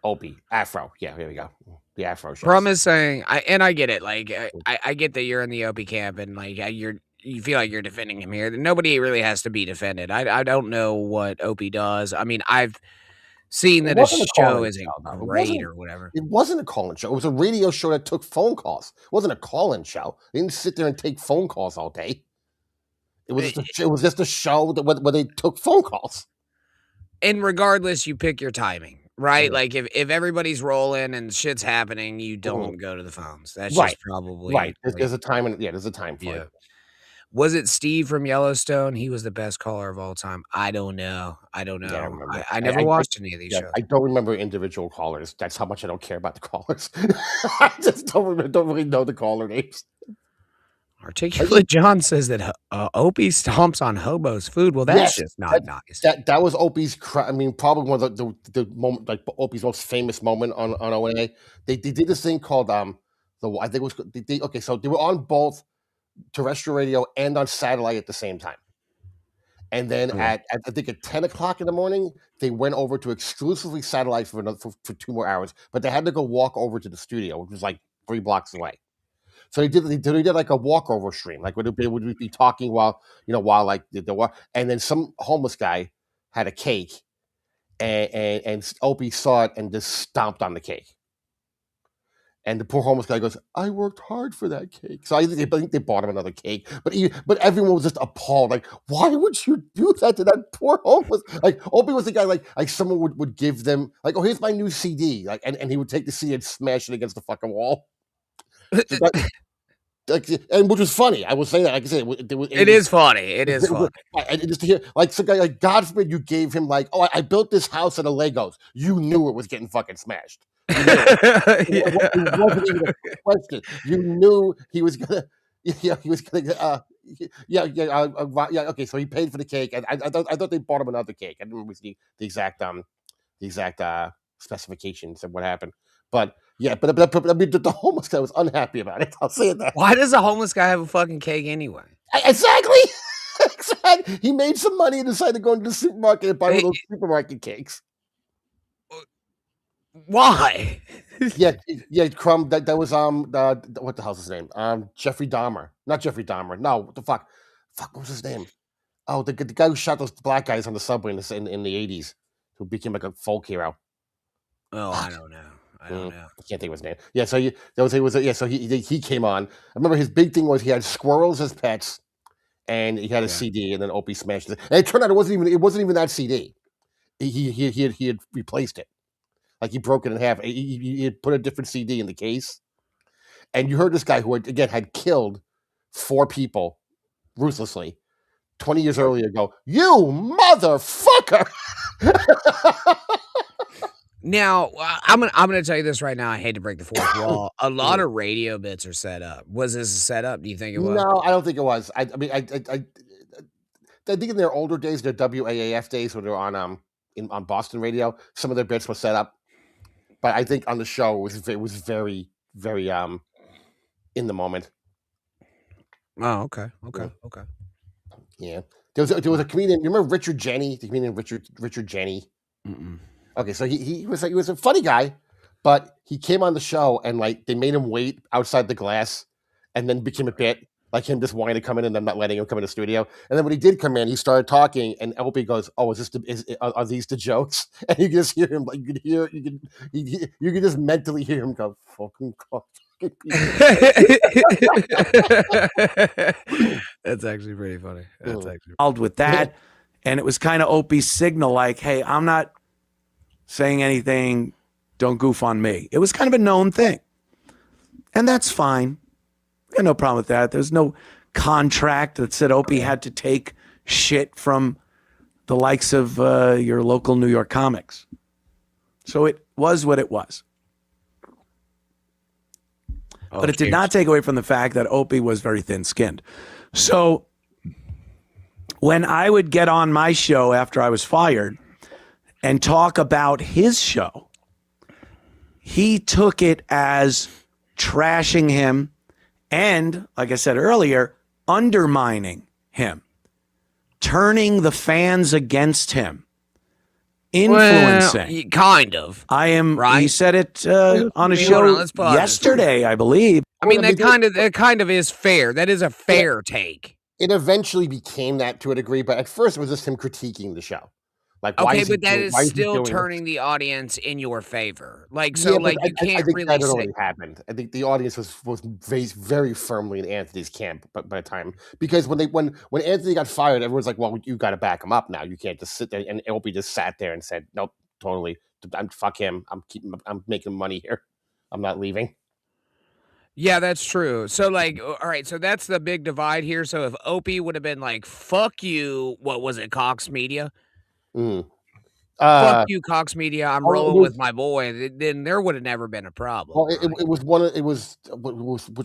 Opie, Afro. Yeah, here we go. The Afro show. Brum is saying, I get it. Like, I get that you're in the Opie camp and like you feel like you're defending him here. Nobody really has to be defended. I don't know what Opie does. I mean, I've seen that his show isn't great or whatever. It wasn't a call-in show. It was a radio show that took phone calls. It wasn't a call-in show. They didn't sit there and take phone calls all day. It was just a show where they took phone calls. And regardless, you pick your timing, right? Like if everybody's rolling and shit's happening, you don't go to the phones. That's just probably right. There's a time there's a time for it. Was it Steve from Yellowstone? He was the best caller of all time. I don't know. Yeah, I never watched any of these shows. I don't remember individual callers. That's how much I don't care about the callers. I just don't really know the caller names. Articulate John says that Opie stomps on hobos' food. Well, that's just not nice. That was Opie's. I mean, probably one of the moment, like Opie's most famous moment on ONA. They did this thing called I think it was okay. So they were on both terrestrial radio and on satellite at the same time. And then at I think at 10 o'clock in the morning, they went over to exclusively satellite for 2 more hours. But they had to go walk over to the studio, which was like 3 blocks away. So they did like a walkover stream, like they would be talking while like the walk, and then some homeless guy had a cake, and Opie saw it and just stomped on the cake. And the poor homeless guy goes, "I worked hard for that cake." So I think they bought him another cake. But everyone was just appalled. Like, why would you do that to that poor homeless? Like, Opie was the guy. Like someone would give them like, "Oh, here's my new CD." Like, and he would take the CD and smash it against the fucking wall. And which was funny. I will say that. Like I said, it is funny. It is funny. And just to hear, like, some guy, like, God forbid you gave him, like, "Oh, I built this house out of Legos." You knew it was getting fucking smashed. It wasn't even a question. You knew he was gonna. Yeah, he was gonna. Okay, so he paid for the cake, and I thought they bought him another cake. I don't remember the exact specifications of what happened, but. Yeah, but I mean, the homeless guy was unhappy about it. I'll say that. Why does a homeless guy have a fucking cake anyway? Exactly. Exactly. He made some money and decided to go into the supermarket and buy one of those supermarket cakes. Why? yeah, Crumb. That was what the hell's his name? Jeffrey Dahmer. Not Jeffrey Dahmer. No, what the fuck? Fuck, what was his name? Oh, the guy who shot those black guys on the subway in the 80s, who became like a folk hero. Oh, I don't know. I don't know. I can't think of his name. Yeah, so he came on. I remember his big thing was he had squirrels as pets, and he had a CD, and then Opie smashed it. And it turned out it wasn't even that CD. He had replaced it, like he broke it in half. He had put a different CD in the case, and you heard this guy who had killed 4 people ruthlessly 20 years earlier go, "You motherfucker." Now, I'm gonna tell you this right now. I hate to break the fourth wall. A lot of radio bits are set up. Was this a setup? Do you think it was? No, I don't think it was. I mean, I think in their older days, their WAAF days, when they were on Boston radio, some of their bits were set up. But I think on the show, it was very, very in the moment. Oh, okay. Yeah, there was a comedian. You remember Richard Jenny? The comedian Richard Jenny. Mm-mm. Okay, so he was a funny guy, but he came on the show and like they made him wait outside the glass, and then became a bit like him just wanting to come in and then not letting him come in the studio. And then when he did come in, he started talking, and Opie goes, "Oh, are these the jokes?" And you can just hear him like you can just mentally hear him go, "Fucking God." That's actually pretty funny. That's actually with that, and it was kind of Opie's signal, like, "Hey, I'm not saying anything, don't goof on me." It was kind of a known thing. And that's fine. I got no problem with that. There's no contract that said Opie had to take shit from the likes of your local New York comics. So it was what it was. but it did not take away from the fact that Opie was very thin-skinned. So when I would get on my show after I was fired and talk about his show, he took it as trashing him and, like I said earlier, undermining him, turning the fans against him, influencing. Well, kind of. I am. Right? He said it on a show yesterday, I believe. I mean, that kind of is fair. That is a fair take. It eventually became that to a degree, but at first it was just him critiquing the show. Like, why Okay, is but that he is why is he still doing this? turning the audience in your favor. Like, so, Yeah, like, but you I can't think really that had say. already happened. I think the audience was very firmly in Anthony's camp by the time, because when Anthony got fired, everyone's like, "Well, you got to back him up now. You can't just sit there." And Opie just sat there and said, "Nope, totally. Fuck him. I'm making money here. I'm not leaving." Yeah, that's true. So, like, all right, so that's the big divide here. So, if Opie would have been like, "Fuck you," what was it, Cox Media? Mm. Fuck you, Cox Media. I'm oh, it rolling was- with my boy. Then there would have never been a problem. Well, right? it was one of it was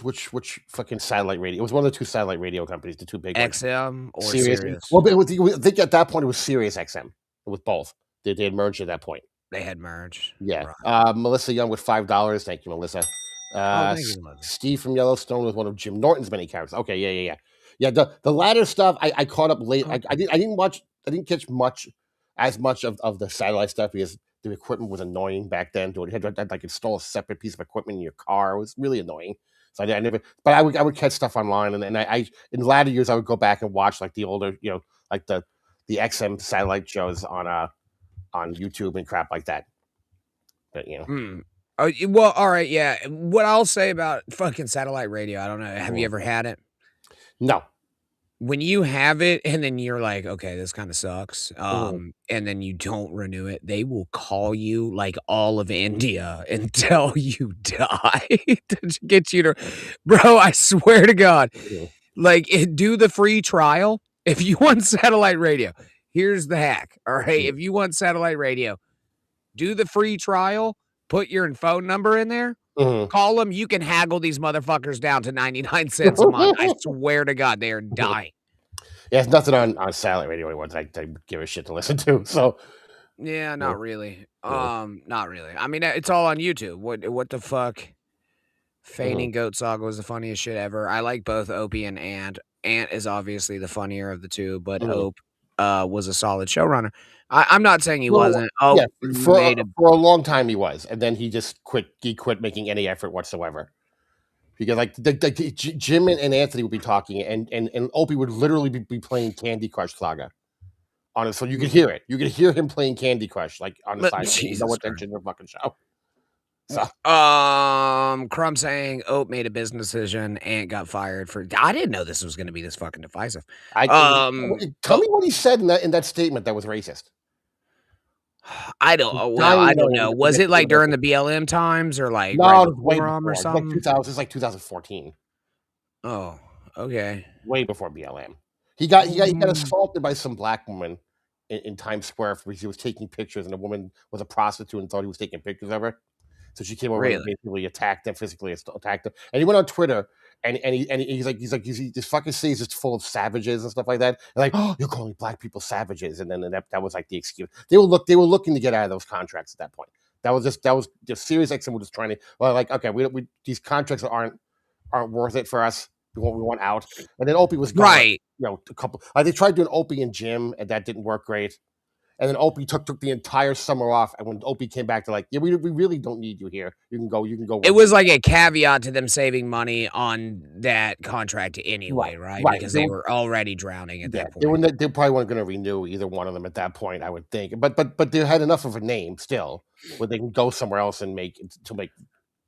which fucking satellite radio? It was one of the two satellite radio companies, the two big ones. XM or Sirius. Sirius. Well, but I think at that point it was Sirius XM. It was both. They had merged at that point. They had merged. Yeah. Right. Melissa Young with $5. Thank you, Melissa. Thank you, Melissa. Steve from Yellowstone with one of Jim Norton's many characters. Okay, yeah. The latter stuff I caught up late. Okay. I didn't catch as much of the satellite stuff because the equipment was annoying back then. You had to like install a separate piece of equipment in your car. It was really annoying. So I never. But I would catch stuff online, and I in the latter years I would go back and watch like the older, like the XM satellite shows on YouTube and crap like that. But Oh, well, all right, yeah. What I'll say about fucking satellite radio, I don't know. Have you ever had it? No. When you have it and then you're like, okay, this kind of sucks, and then you don't renew it, they will call you like all of India until you die to get you to, bro. I swear to God, like do the free trial if you want satellite radio. Here's the hack. All right, if you want satellite radio, do the free trial. Put your phone number in there. Call them. You can haggle these motherfuckers down to 99 cents a month. I swear to God, they are dying. Yeah, it's nothing on satellite radio anymore that I give a shit to listen to. So yeah, not really. Not really. I mean, it's all on YouTube. What the fuck? Feigning Goat Saga was the funniest shit ever. I like both Opie and Ant. Ant is obviously the funnier of the two, but Ope was a solid showrunner. I'm not saying he wasn't. Oh, yeah, for a long time he was, and then he just quit. He quit making any effort whatsoever. Because like Jim and Anthony would be talking, and Opie would literally be playing Candy Crush Saga on it, so you could hear it. You could hear him playing Candy Crush like on the side. No attention to the fucking show. So Crumb saying Ope made a business decision and got fired for. I didn't know this was going to be this fucking divisive. tell me what he said in that statement that was racist. I don't know. Was it like during the BLM times or like no, right way before or something? It's like 2014. Oh, okay. Way before BLM. He got assaulted by some black woman in Times Square because he was taking pictures, and the woman was a prostitute and thought he was taking pictures of her. So she came over and basically attacked him, physically attacked him. And he went on Twitter and he's like this fucking city is just full of savages and stuff like that. And like, oh, you're calling black people savages, and then that was like the excuse. They were looking to get out of those contracts at that point. That was just Sirius XM was just trying to okay, we these contracts aren't worth it for us. We want out. And then Opie was gone. Right. A couple. They tried doing Opie and Jim, and that didn't work great. And then Opie took the entire summer off. And when Opie came back, they're like, yeah, we really don't need you here. You can go. It was like a caveat to them saving money on that contract anyway, right? Because they were already drowning at that point. They probably weren't going to renew either one of them at that point, I would think. But they had enough of a name still where they can go somewhere else and make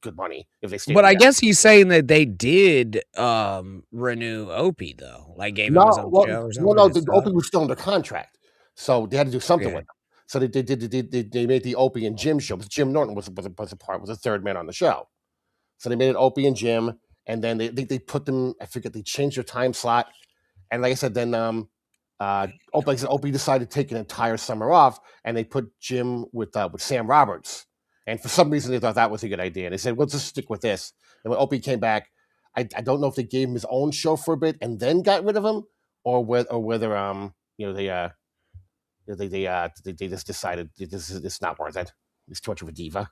good money if they stay. But I guess he's saying that they did renew Opie though, like gave him his own show or something. Well, no, Opie was still under contract. So they had to do something with him. So they made the Opie and Jim show. But Jim Norton was a third man on the show. So they made it Opie and Jim, and then they put them. I forget, they changed their time slot. And like I said, then Opie decided to take an entire summer off, and they put Jim with Sam Roberts. And for some reason, they thought that was a good idea. And they said, "We'll just stick with this." And when Opie came back, I don't know if they gave him his own show for a bit and then got rid of him, or whether they just decided it's not worth it. He's too much of a diva.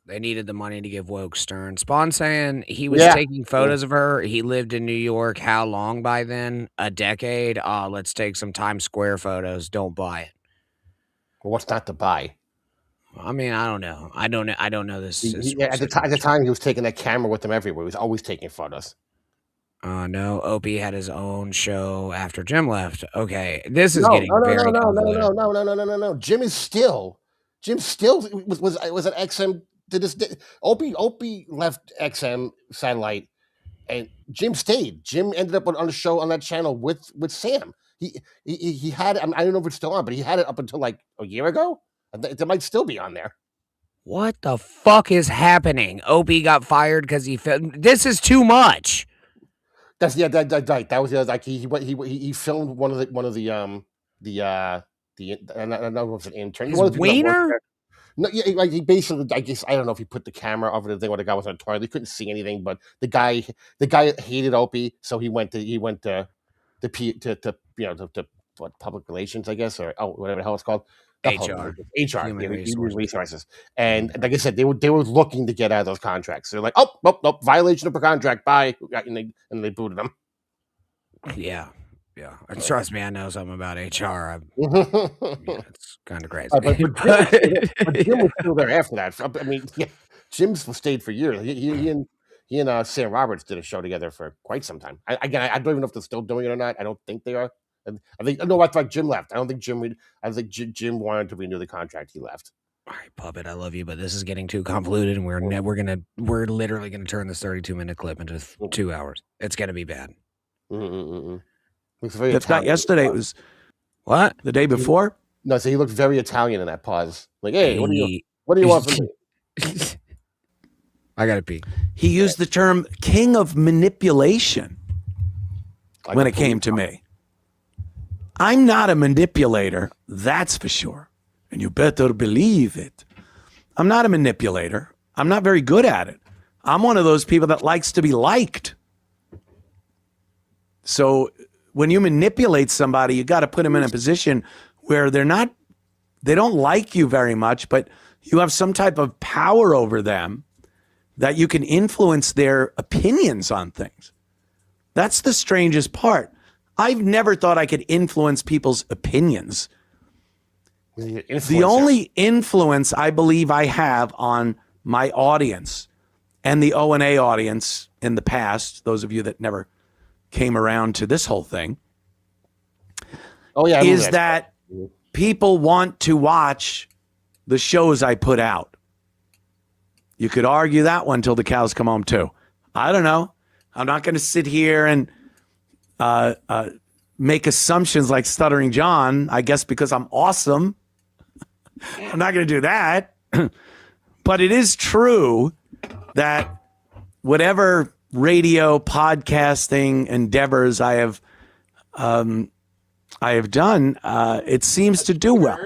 They needed the money to give woke Stern. Spawn saying he was Yeah. taking photos of her. He lived in New York. How long by then? A decade? Let's take some Times Square photos. Don't buy it. Well, what's not to buy? I mean, I don't know. I don't know this. At the time, he was taking that camera with him everywhere. He was always taking photos. No, Opie had his own show after Jim left. Okay, this is getting very convoluted. No. Jim still was at XM to this day. Opie left XM satellite, and Jim stayed. Jim ended up on a show on that channel with Sam. He had it. I don't know if it's still on, but he had it up until like a year ago. It might still be on there. What the fuck is happening? Opie got fired because he filmed. This is too much. That was the other. Like he filmed one of the I don't know if it was an intern. His wiener? No, yeah, like he basically, I guess, I don't know if he put the camera over the thing when the guy was on the toilet. He couldn't see anything, but the guy hated Opie, so he went to what, public relations, I guess, or whatever the hell it's called. HR, human resources. And like I said, they were looking to get out of those contracts. They're like, oh, violation of a contract, bye, and they booted them. Yeah. And trust me, I know something about HR. It's kind of crazy. But Jim was still there after that. I mean, Jim's stayed for years. He and Sam Roberts did a show together for quite some time. I don't even know if they're still doing it or not. I don't think they are. I think Jim left. I don't think Jim wanted to renew the contract. He left. All right, Puppet, I love you, but this is getting too convoluted, and we're literally gonna turn this 32-minute clip into 2 hours. It's gonna be bad. That's not yesterday. It was what? The day before? No, so he looked very Italian in that pause. Like, hey, what do you want from me? I gotta pee. He used the term king of manipulation when it came to me. I'm not a manipulator, that's for sure. And you better believe it. I'm not a manipulator. I'm not very good at it. I'm one of those people that likes to be liked. So when you manipulate somebody, you got to put them in a position where they don't like you very much, but you have some type of power over them that you can influence their opinions on things. That's the strangest part. I've never thought I could influence people's opinions. The only influence I believe I have on my audience and the O&A audience in the past, those of you that never came around to this whole thing, is that people want to watch the shows I put out. You could argue that one till the cows come home too. I don't know. I'm not going to sit here and make assumptions like Stuttering John, I guess because I'm awesome. I'm not going to do that. But it is true that whatever radio podcasting endeavors I have done, it seems to do well.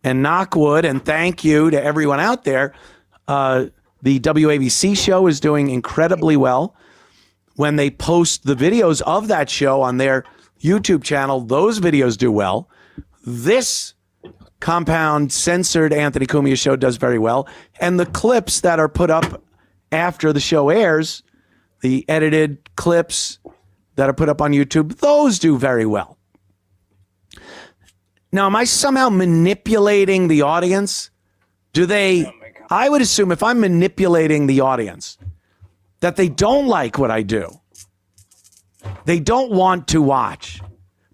And knock wood, and thank you to everyone out there. The WABC show is doing incredibly well. When they post the videos of that show on their YouTube channel, those videos do well. This compound censored Anthony Cumia show does very well. And the clips that are put up after the show airs, the edited clips that are put up on YouTube, those do very well. Now, am I somehow manipulating the audience? I would assume if I'm manipulating the audience, that they don't like what I do. They don't want to watch.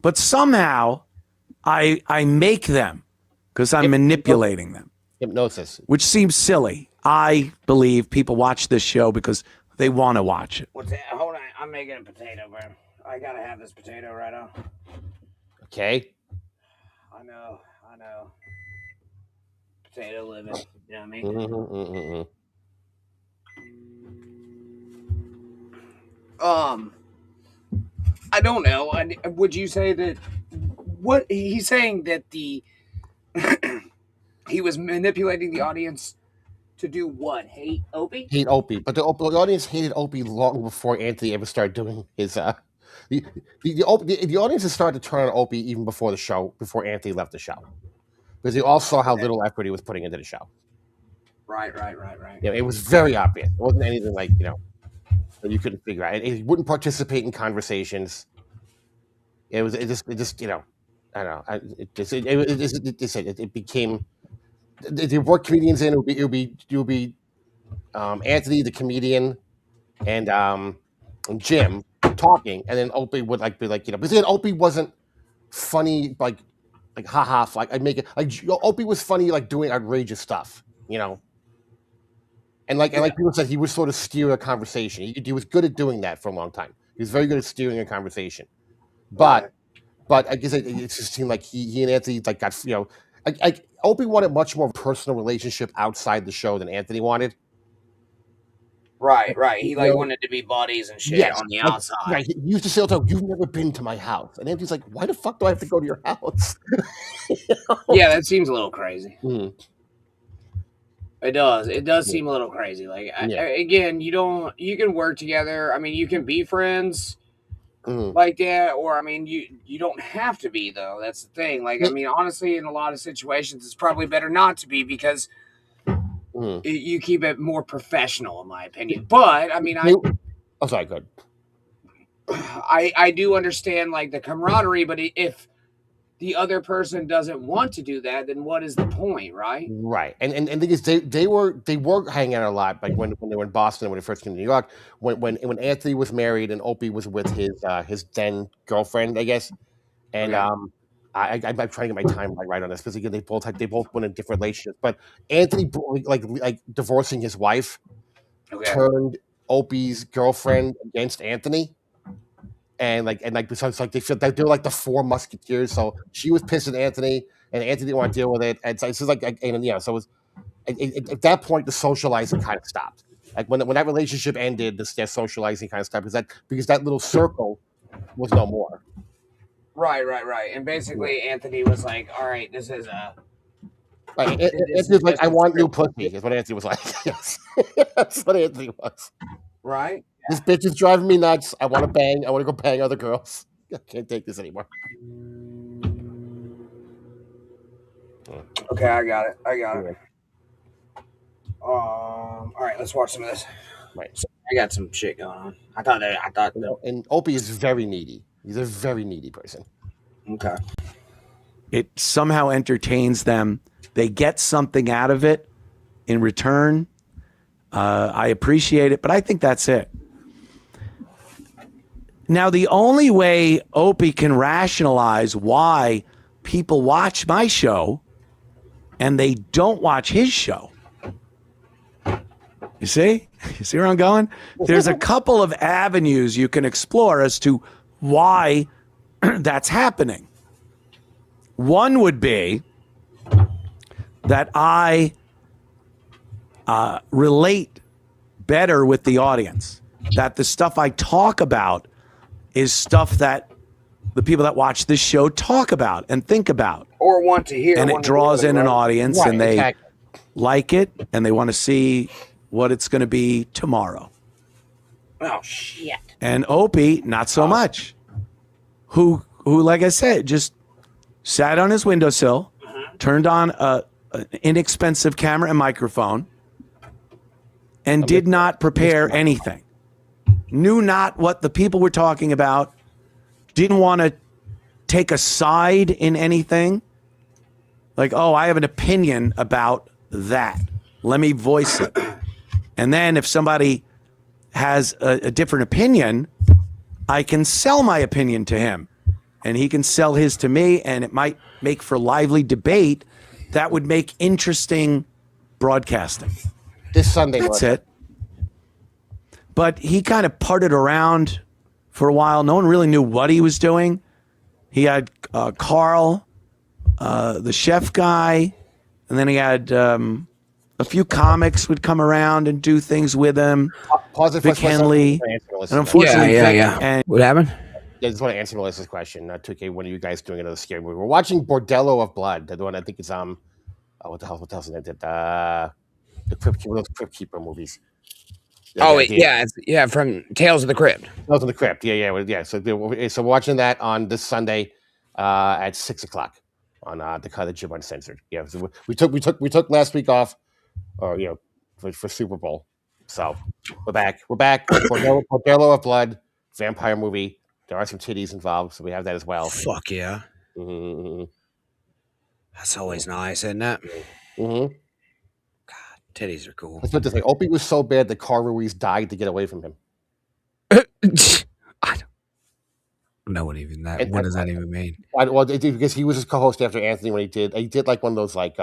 But somehow I make them because I'm manipulating them. Hypnosis. Which seems silly. I believe people watch this show because they want to watch it. What's that? Hold on. I'm making a potato, bro. I got to have this potato right now. Okay. I know. Potato living. You know what I mean? I don't know. Would you say that what he's saying that he was manipulating the audience To do what? Hate Opie? Hate Opie, but the audience hated Opie long before Anthony ever started doing his. The audience had started to turn on Opie even before the show, before Anthony left the show, because they all saw how little effort he was putting into the show. Right. You know, it was very obvious. It wasn't anything like that you couldn't figure out. He wouldn't participate in conversations. It just I don't know. It became. There were comedians in. It would be Anthony the comedian and Jim talking, and then Opie would be like because then Opie wasn't funny like haha like I make it like Opie was funny like doing outrageous stuff, and like people said he would sort of steer a conversation. He was good at doing that for a long time. He was very good at steering a conversation, but I guess it just seemed like he and Anthony like got Opie wanted much more personal relationship outside the show than Anthony wanted. Right. He wanted to be buddies and shit on the outside. Right. He used to say all the time, "You've never been to my house," and Anthony's like, "Why the fuck do I have to go to your house?" Yeah, that seems a little crazy. Mm. It does. It does seem a little crazy. Like again, you can work together. I mean, you can be friends like that, or I mean, you don't have to be though. That's the thing. Like, I mean, honestly, in a lot of situations, it's probably better not to be because you keep it more professional, in my opinion. But I mean, sorry, good. I do understand like the camaraderie, but if the other person doesn't want to do that, then what is the point, right? Right, and the thing is, they were hanging out a lot, like when they were in Boston, when they first came to New York, when Anthony was married and Opie was with his then girlfriend, I guess, and I'm trying to get my timeline right on this because again, they both went in different relationships, but Anthony like divorcing his wife turned Opie's girlfriend against Anthony. And besides, like they feel that they're like the four musketeers. So she was pissed at Anthony, and Anthony didn't want to deal with it. And so it's just like, so it was at that point the socializing kind of stopped. Like when that relationship ended, their socializing kind of stopped because that little circle was no more. Right. And basically, Anthony was like, "All right, this is a." Like, Anthony's like, "I want new pussy." Is what Anthony was like. Yes, that's what Anthony was. Right. This bitch is driving me nuts. I want to bang. I want to go bang other girls. I can't take this anymore. Okay, I got it. All right, let's watch some of this. Right. So I got some shit going on. I thought. And Opie is very needy. He's a very needy person. Okay. It somehow entertains them. They get something out of it in return. I appreciate it, but I think that's it. Now, the only way Opie can rationalize why people watch my show and they don't watch his show. You see? You see where I'm going? There's a couple of avenues you can explore as to why that's happening. One would be that I relate better with the audience, that the stuff I talk about is stuff that the people that watch this show talk about and think about. Or want to hear. And it draws in an audience and they like it and they want to see what it's going to be tomorrow. Oh, shit. And Opie, not so much. Who, like I said, just sat on his windowsill, turned on an inexpensive camera and microphone, and did not prepare anything. Knew not what the people were talking about, didn't want to take a side in anything. Like, oh, I have an opinion about that. Let me voice it. And then if somebody has a different opinion, I can sell my opinion to him. And he can sell his to me, and it might make for lively debate that would make interesting broadcasting. This Sunday. That's it. But he kind of parted around for a while. No one really knew what he was doing. He had Carl, the chef guy, and then he had a few comics would come around and do things with him. Pause it. Vic Henley. And unfortunately, yeah. And what happened? I just want to answer Melissa's question. 2K, when are you guys doing another scary movie? We're watching Bordello of Blood. The one I think is what the hell is it? one of those Crypt Keeper movies. Oh, from Tales of the Crypt. Tales of the Crypt. Yeah. So we're watching that on this Sunday at 6:00 on the Cut of Jib Uncensored. Yeah, so we took last week off, or for Super Bowl. So we're back. Bordello of Blood, vampire movie. There are some titties involved, so we have that as well. Fuck yeah. Mm-hmm. That's always nice, isn't it? Mm-hmm. God, titties are cool. Let's put this way: Opie was so bad that Carl Ruiz died to get away from him. I don't know what does that even mean? Because he was his co-host after Anthony when he did like one of those like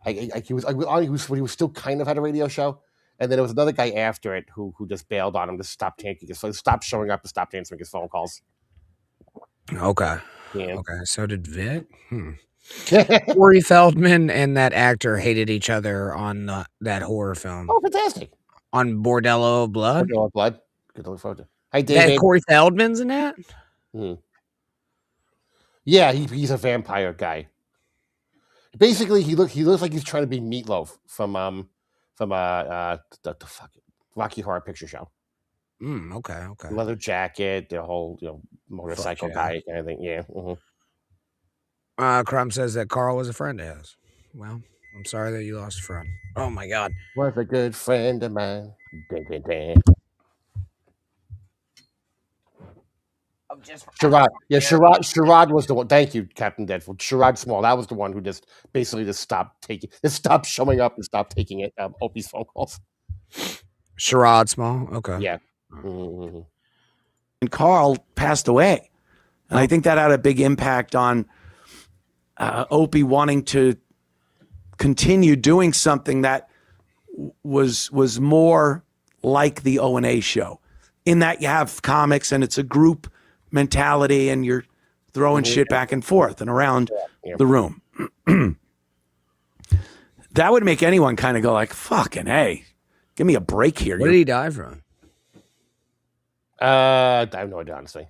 he was still kind of had a radio show, and then there was another guy after it who just bailed on him to stop stopped showing up and stopped answering his phone calls. Okay. Yeah. Okay. So did Vic. Corey Feldman and that actor hated each other on that horror film. Oh, fantastic! On Bordello of Blood. Bordello of Blood. Good to look forward to. Hi, That David. Corey Feldman's in that. Yeah, he's a vampire guy. Basically, he looks like he's trying to be Meatloaf from the fuck Rocky Horror Picture Show. Okay. Leather jacket, the whole motorcycle guy kind of thing. Yeah. Crumb says that Carl was a friend of his. Well, I'm sorry that you lost a friend. Oh my God. Was a good friend of mine. Ding, ding, ding. Sherrod. Yeah, Sherrod was the one. Thank you, Captain Deadpool. Sherrod Small. That was the one who just stopped showing up and stopped taking Opie's phone calls. Sherrod Small. Okay. Yeah. And Carl passed away. And I think that had a big impact on Opie wanting to continue doing something that was more like the O&A show, in that you have comics and it's a group mentality and you're throwing shit back and forth and around the room. That would make anyone kind of go like, fucking hey, give me a break here. What did he die from? I have no idea, honestly.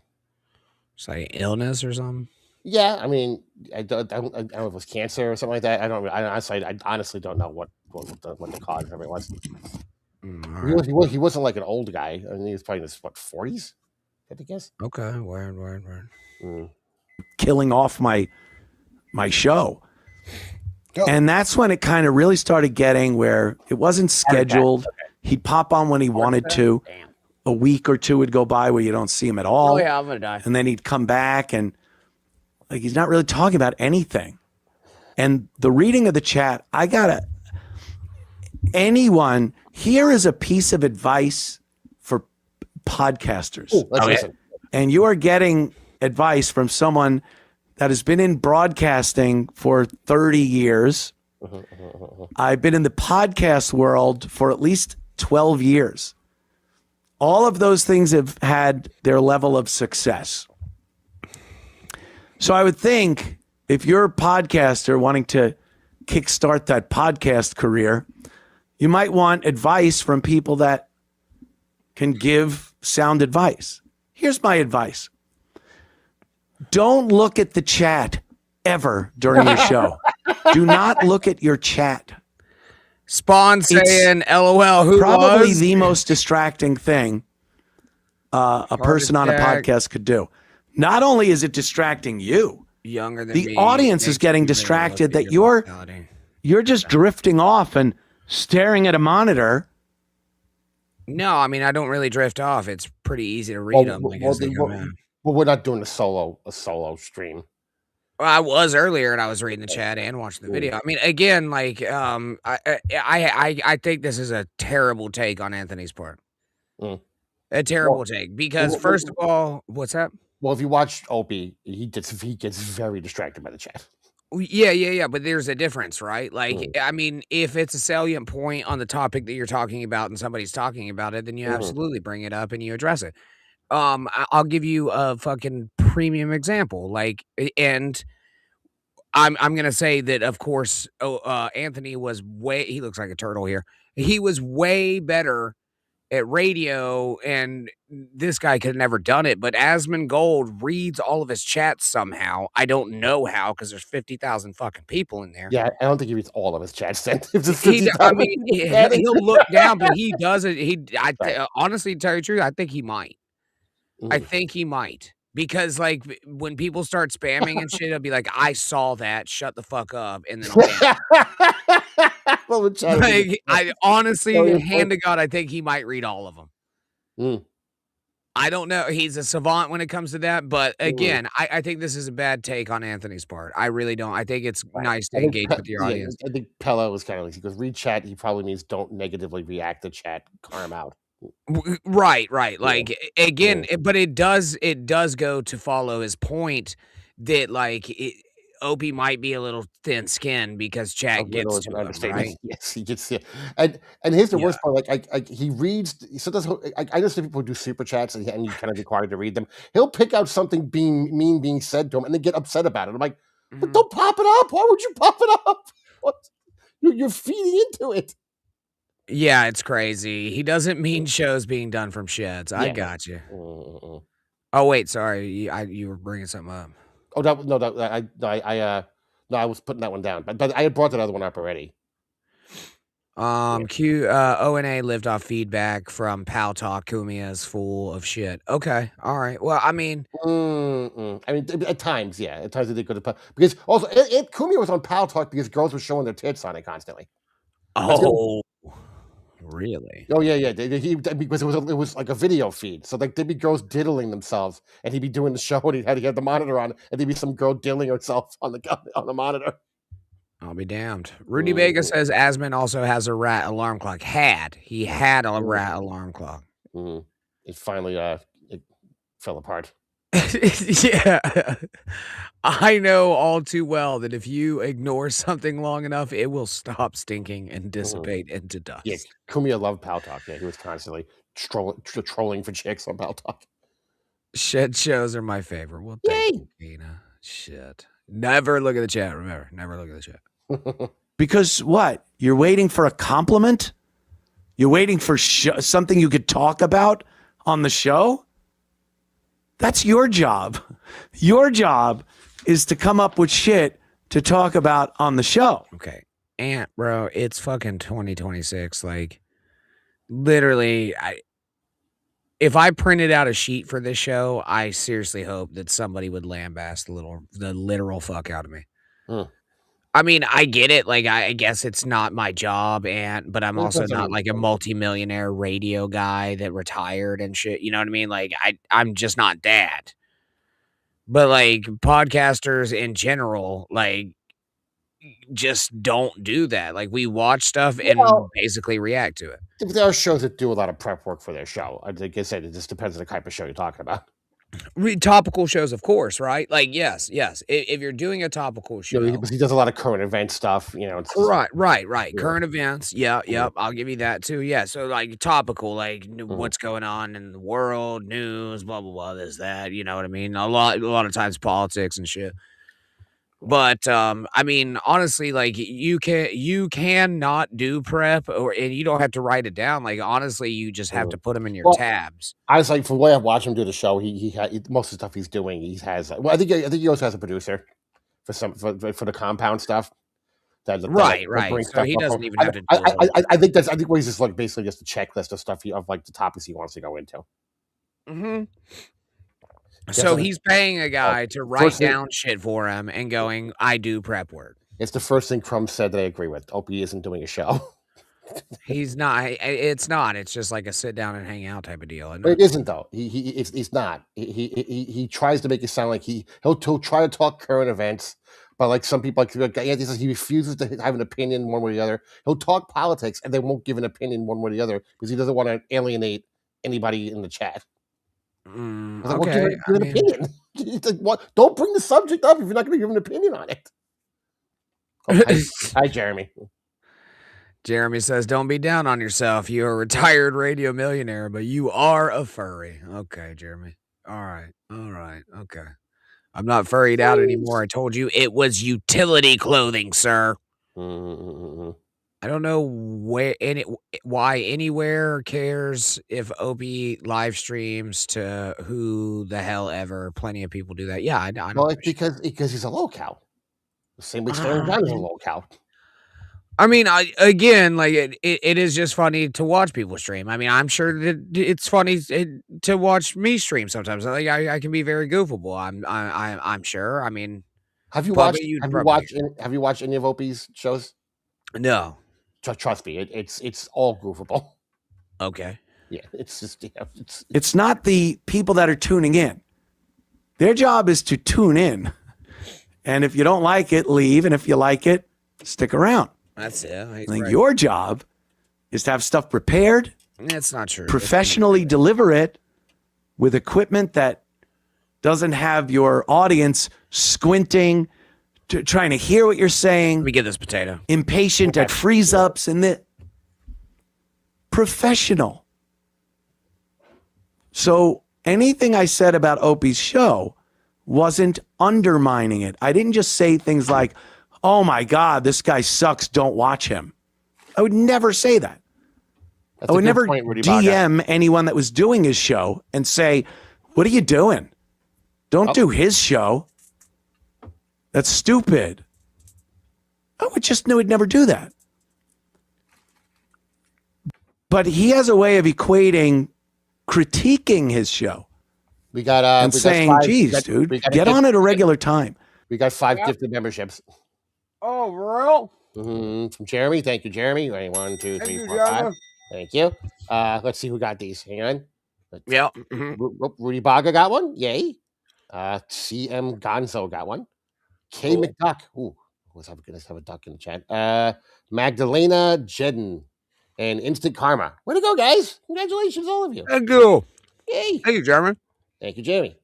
It's like illness or something. Yeah, I mean, I don't know if it was cancer or something like that. I honestly don't know what the cause of it was. Right. He wasn't like an old guy. I mean, he was probably in his 40s, I guess. Okay, word. Killing off my show. And that's when it kind of really started getting where it wasn't scheduled. He'd pop on when he wanted to. Damn. A week or two would go by where you don't see him at all. Oh yeah, I'm gonna die. And then he'd come back and like he's not really talking about anything. And the reading of the chat, anyone, here is a piece of advice for podcasters. Ooh, let's listen. And you are getting advice from someone that has been in broadcasting for 30 years. I've been in the podcast world for at least 12 years. All of those things have had their level of success. So I would think if you're a podcaster wanting to kickstart that podcast career, you might want advice from people that can give sound advice. Here's my advice. Don't look at the chat ever during your show. Do not look at your chat. Spawn saying, LOL, who probably was? The most distracting thing a person on a podcast could do. Not only is it distracting you, younger than the me, audience is getting distracted that you're just drifting off and staring at a monitor. No, I mean, I don't really drift off. It's pretty easy to read them. Well, we're not doing a solo stream. Well, I was earlier, and I was reading the chat and watching the video. I mean, again, like, I think this is a terrible take on Anthony's part. A terrible take because, first of all, what's that? Well, if you watch Opie, he gets very distracted by the chat. Yeah. But there's a difference, right? Like, I mean, if it's a salient point on the topic that you're talking about and somebody's talking about it, then you absolutely bring it up and you address it. I'll give you a fucking premium example. Like, and I'm gonna say that, of course, Anthony was he looks like a turtle here. He was way better at radio, and this guy could have never done it, but Asmongold reads all of his chats somehow. I don't know how, because there's 50,000 fucking people in there. Yeah, I don't think he reads all of his chat sent. If there's He, I 50,000 mean, people chatting. he'll look down, but he doesn't. Right. Honestly, to tell you the truth, I think he might. I Mhm. think he might. Because, like, when people start spamming and shit, I'll be like, I saw that. Shut the fuck up. And then bam. Well, we're chatting with Like, I honestly, Sorry, hand to God, I think he might read all of them. Mm. I don't know. He's a savant when it comes to that. But Mm. again, I think this is a bad take on Anthony's part. I really don't. I think it's Right. nice to I think engage Pe- with your yeah, audience. I think Pella was kind of like, he goes, read chat. He probably means don't negatively react to chat. Calm out. Right. Yeah. Like, again, but it does go to follow his point that, like, Opie might be a little thin-skinned because A chat little gets is an to him, understatement. right? Yes, he gets it. And here's the Yeah. worst part. Like he reads. Sometimes I understand people who do super chats and you're kind of required to read them. He'll pick out something being said to him and then get upset about it. I'm like, but Mhm. don't pop it up. Why would you pop it up? What? You're feeding into it. Yeah, it's crazy. He doesn't mean shows being done from sheds. I Yeah. got you. Mm-mm. Oh, wait, sorry. You were bringing something up. Oh, no, I was putting that one down, but I had brought that other one up already. ONA lived off feedback from Pal Talk. Kumia is full of shit. Okay, all right. Well, I mean, I mean, at times, yeah, at times they go to because also Kumia was on Pal Talk because girls were showing their tits on it constantly. oh, really? Oh yeah. Because it was like a video feed, so like there'd be girls diddling themselves, and he'd be doing the show, and he had the monitor on, and there'd be some girl diddling herself on the monitor. I'll be damned. Rudy Vega says Asman also has a rat alarm clock. He had a rat alarm clock. It finally it fell apart. Yeah. I know all too well that if you ignore something long enough, it will stop stinking and dissipate into dust. Yeah, Kumia loved Pal Talk. Yeah, he was constantly trolling for chicks on Pal Talk. Shed shows are my favorite. Well, thank you, Tina. Shit. Never look at the chat. Remember, never look at the chat. Because what? You're waiting for a compliment? You're waiting for something you could talk about on the show? That's your job. Your job is to come up with shit to talk about on the show. Okay. And bro, it's fucking 2026. Like, literally, if I printed out a sheet for this show, I seriously hope that somebody would lambaste the literal fuck out of me. I mean, I get it. Like, I guess it's not my job, but I'm also not like a multimillionaire radio guy that retired and shit. You know what I mean? Like, I'm just not that. But like podcasters in general, like, just don't do that. Like, we watch stuff and basically react to it. There are shows that do a lot of prep work for their show. Like I said, it just depends on the type of show you're talking about. Topical shows, of course, right? Like, yes. If you're doing a topical show, he does a lot of current event stuff. You know, right. Yeah. Current events, yep. I'll give you that too. Yeah, so like topical, like what's going on in the world, news, blah blah blah, this that. You know what I mean? A lot of times politics and shit. But I mean, honestly, like you can not do prep, and you don't have to write it down. Like, honestly, you just have to put them in your tabs. I was like, from the way I've watched him do the show, he most of the stuff he's doing, he has. Well, I think he also has a producer for the compound stuff. Right. So he doesn't even have to do it. I think where he's just like basically just a checklist of stuff of like the topics he wants to go into. Mm-hmm. So he's paying a guy to write down shit for him and going, I do prep work. It's the first thing Crumb said that I agree with. Opie isn't doing a show. He's not. It's not. It's just like a sit down and hang out type of deal. But it isn't though. He's not. He tries to make it sound like he'll try to talk current events, but like some people, like Anthony says, he refuses to have an opinion one way or the other. He'll talk politics and they won't give an opinion one way or the other because he doesn't want to alienate anybody in the chat. Okay. Well, give an opinion. Like, what? Don't bring the subject up if you're not going to give an opinion on it. Hi, Jeremy. Jeremy says, don't be down on yourself. You're a retired radio millionaire, but you are a furry. Okay, Jeremy. All right. Okay. I'm not furried out anymore. I told you it was utility clothing, sir. I don't know why anywhere cares if Opie live streams to who the hell ever. Plenty of people do that. Yeah, I don't. Well, it's because he's a locale. The same way Sterling Brown is a locale. I mean, again, like it is just funny to watch people stream. I mean, I'm sure that it's funny to watch me stream sometimes. Like I can be very goofable. I'm sure. I mean, Have you Bubba, watched? Have you watched any of Opie's shows? no. Trust me, it's all goofable. Okay. Yeah, it's just It's not the people that are tuning in. Their job is to tune in. And if you don't like it, leave. And if you like it, stick around. That's it. I think your job is to have stuff prepared, That's not true. professionally deliver it with equipment that doesn't have your audience squinting, trying to hear what you're saying. Let me get this potato. Impatient at freeze ups and the professional. So anything I said about Opie's show wasn't undermining it. I didn't just say things like, oh my God, this guy sucks, don't watch him. I would never say that. I would never DM anyone that was doing his show and say, what are you doing? Don't do his show. That's stupid. I would never do that. But he has a way of equating critiquing his show we got and we saying, got geez, dude, get on at a regular time. We got 5 gifted memberships. Oh, real? From Jeremy. Thank you, Jeremy. Ready? 1, 2, 3, 4, 5. Thank you. Let's see who got these. Hang on. Yeah. Rudy Baga got one. Yay. CM Gonzo got one. K McDuck. Ooh, let's have a duck in the chat. Magdalena Jedden and Instant Karma. Way to go, guys. Congratulations, all of you. Thank you. Yay. Thank you, Jeremy. Thank you, Jamie.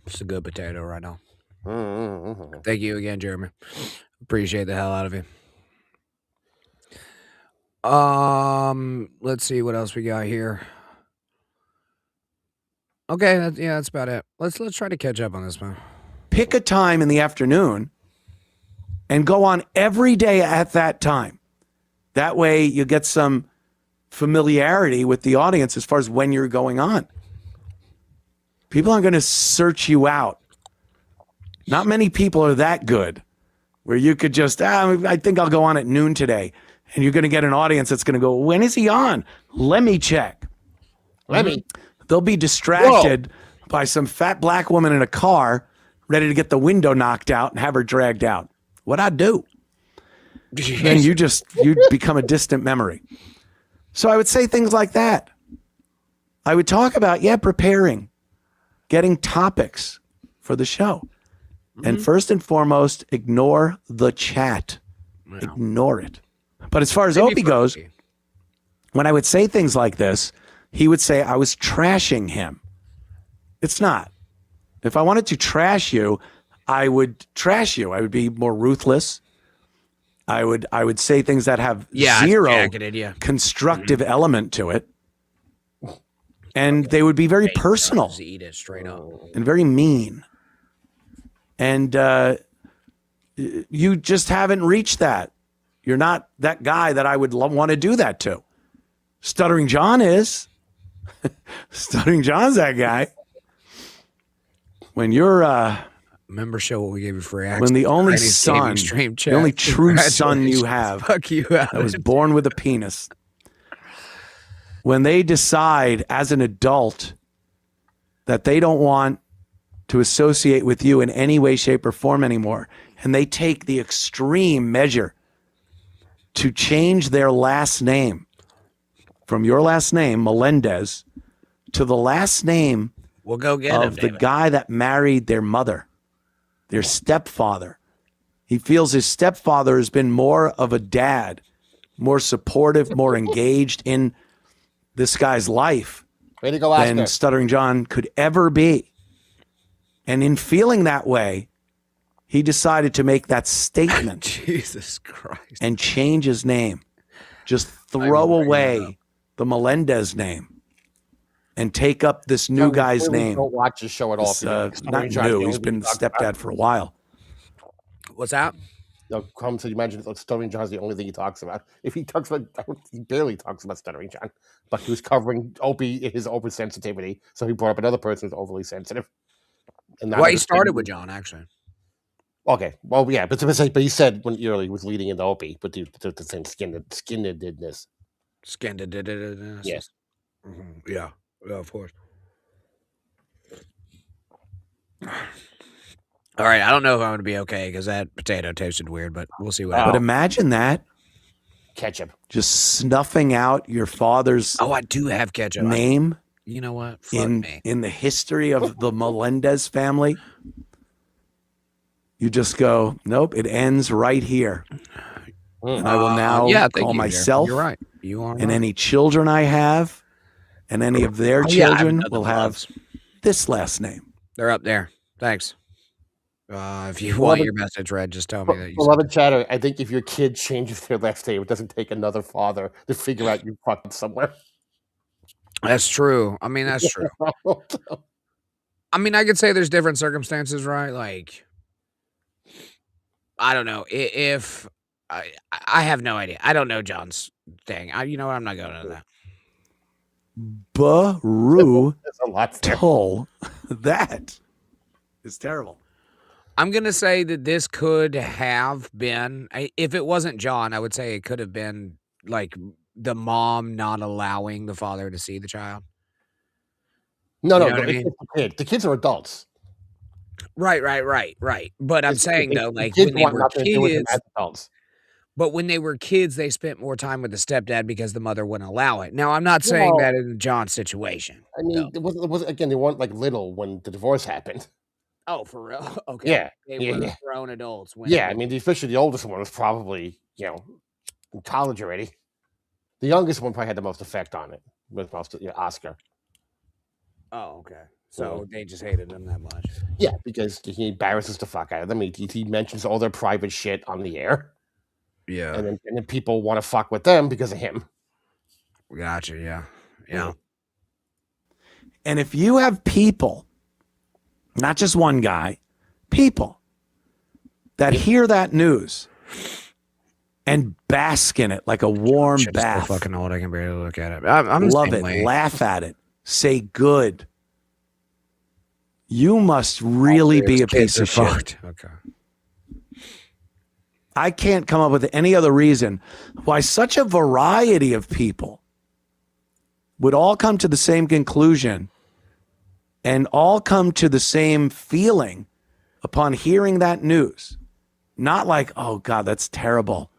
It's a good potato right now. Mm-hmm. Thank you again, Jeremy. Appreciate the hell out of you. Let's see what else we got here. Okay, that's about it. Let's try to catch up on this one. Pick a time in the afternoon and go on every day at that time. That way you get some familiarity with the audience as far as when you're going on. People aren't going to search you out. Not many people are that good where you could just, I think I'll go on at noon today. And you're going to get an audience that's going to go, when is he on? Let me check. They'll be distracted by some fat black woman in a car ready to get the window knocked out and have her dragged out. What'd I do? Then you become a distant memory. So I would say things like that. I would talk about, preparing, getting topics for the show. And first and foremost, ignore the chat. Wow. Ignore it. But as far as Opie goes, when I would say things like this, he would say I was trashing him. It's not. If I wanted to trash you, I would trash you. I would be more ruthless. I would say things that have zero constructive element to it. And they would be very personal eat it straight up. And very mean. And you just haven't reached that. You're not that guy that I would want to do that to. Stuttering John is. Stuttering John's that guy. When you're remember show what we gave you for access. When the only son, the only true son you have that was born with a penis. When they decide as an adult that they don't want to associate with you in any way, shape, or form anymore, and they take the extreme measure to change their last name from your last name, Melendez, to the last name we'll go get of the guy that married their mother, their stepfather. He feels his stepfather has been more of a dad, more supportive, more engaged in this guy's life than Stuttering John could ever be. And in feeling that way, he decided to make that statement. Jesus Christ. And change his name. Just throw away the Melendez name and take up this new guy's name. Don't watch the show at all. Not new. He's been stepdad for a while. What's that? Crumb said, imagine if Stuttering John's the only thing he talks about. If he talks about, he barely talks about Stuttering John, but he was covering Opie, his oversensitivity. So he brought up another person who's overly sensitive. And Well, he started with John, actually. Okay, well, yeah, but he said when earlier he was leading into Opie, but the same skinnedness. Skinned. Yes. Yeah, of course. All right, I don't know if I'm going to be okay because that potato tasted weird, but we'll see what But happens. imagine that. Ketchup. Just snuffing out your father's Oh, I do have ketchup. name You know what? Fuck me. in the history of the Melendez family. You just go, nope, it ends right here. And I will now thank call you, myself You're right. You are and right. any children I have and any of their Oh, yeah, I have children nothing will but have loves. this last name. They're up there. Thanks. If you want your message read, just tell me that you said Beloved chatter, I think if your kid changes their last name, it doesn't take another father to figure out you fucked somewhere. that's true. I mean, that's true. I mean, I could say there's different circumstances, right? Like, I don't know. If I have no idea. I don't know John's thing. You know what? I'm not going into that. Baru There's a lot there. Tull. That is terrible. I'm going to say that this could have been, if it wasn't John, I would say it could have been like the mom not allowing the father to see the child. No, You no, know what I it's mean? the kid. The kids are adults. Right. But I'm saying though, The like kids when they want were nothing to do with them kids, as adults. but when they were kids, they spent more time with the stepdad because the mother wouldn't allow it. Now, I'm not saying Well, that in John's situation. I mean, No. it wasn't again. They weren't like little when the divorce happened. Oh, for real? Okay. Yeah, They yeah, were yeah. grown adults. When Yeah, I mean, especially the oldest one was probably in college already. The youngest one probably had the most effect on it. With most, Oscar. Oh, okay. So they just hated him that much. Yeah, because he embarrasses the fuck out of them. He mentions all their private shit on the air, Yeah. and then people want to fuck with them because of him. Gotcha. Yeah. Yeah. And if you have people, not just one guy, people that hear that news and bask in it like a warm Shit's so bath, fucking old. I can barely look at it. I'm the love same it, way. laugh at it, say good. You must really be a piece of shit. Fucked. Okay. I can't come up with any other reason why such a variety of people would all come to the same conclusion and all come to the same feeling upon hearing that news. Not like, oh God, that's terrible.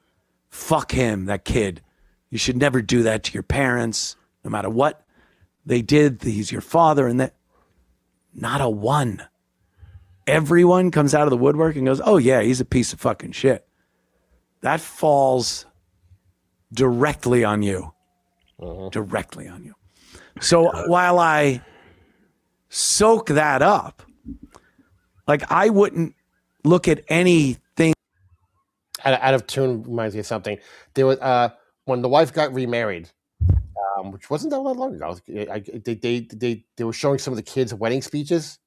Fuck him, that kid. You should never do that to your parents, no matter what they did. He's your father, and that. Not a one. Everyone comes out of the woodwork and goes, oh yeah, he's a piece of fucking shit. That falls directly on you. Directly on you. So while I soak that up, like I wouldn't look at anything. Out of tune reminds me of something. There was when the wife got remarried, which wasn't that long ago. They were showing some of the kids' wedding speeches,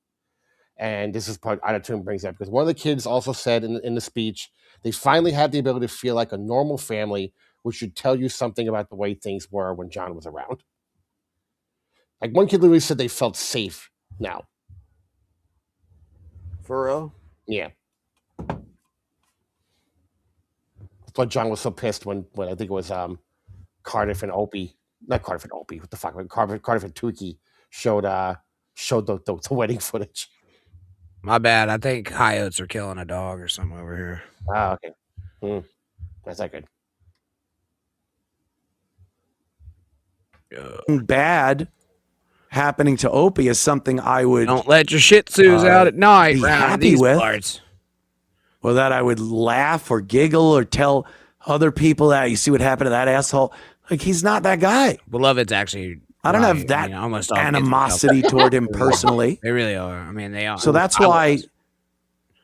and this is part out of tune brings up because one of the kids also said in the speech they finally had the ability to feel like a normal family, which should tell you something about the way things were when John was around. Like one kid literally said they felt safe now. For real? Yeah. That's why John was so pissed when I think it was Cardiff and Opie. Not Cardiff and Opie. What the fuck? Cardiff and Tukey showed the wedding footage. My bad. I think coyotes are killing a dog or something over here. Ah, okay. That's not good. Bad happening to Opie is something I would, Don't let your Shih Tzus out at night be around happy these with. parts. or that I would laugh or giggle or tell other people that you see what happened to that asshole. Like he's not that guy. Beloved's actually. I don't right. have that I mean, almost all kids are animosity toward him personally. They really are. I mean, they are. So that's why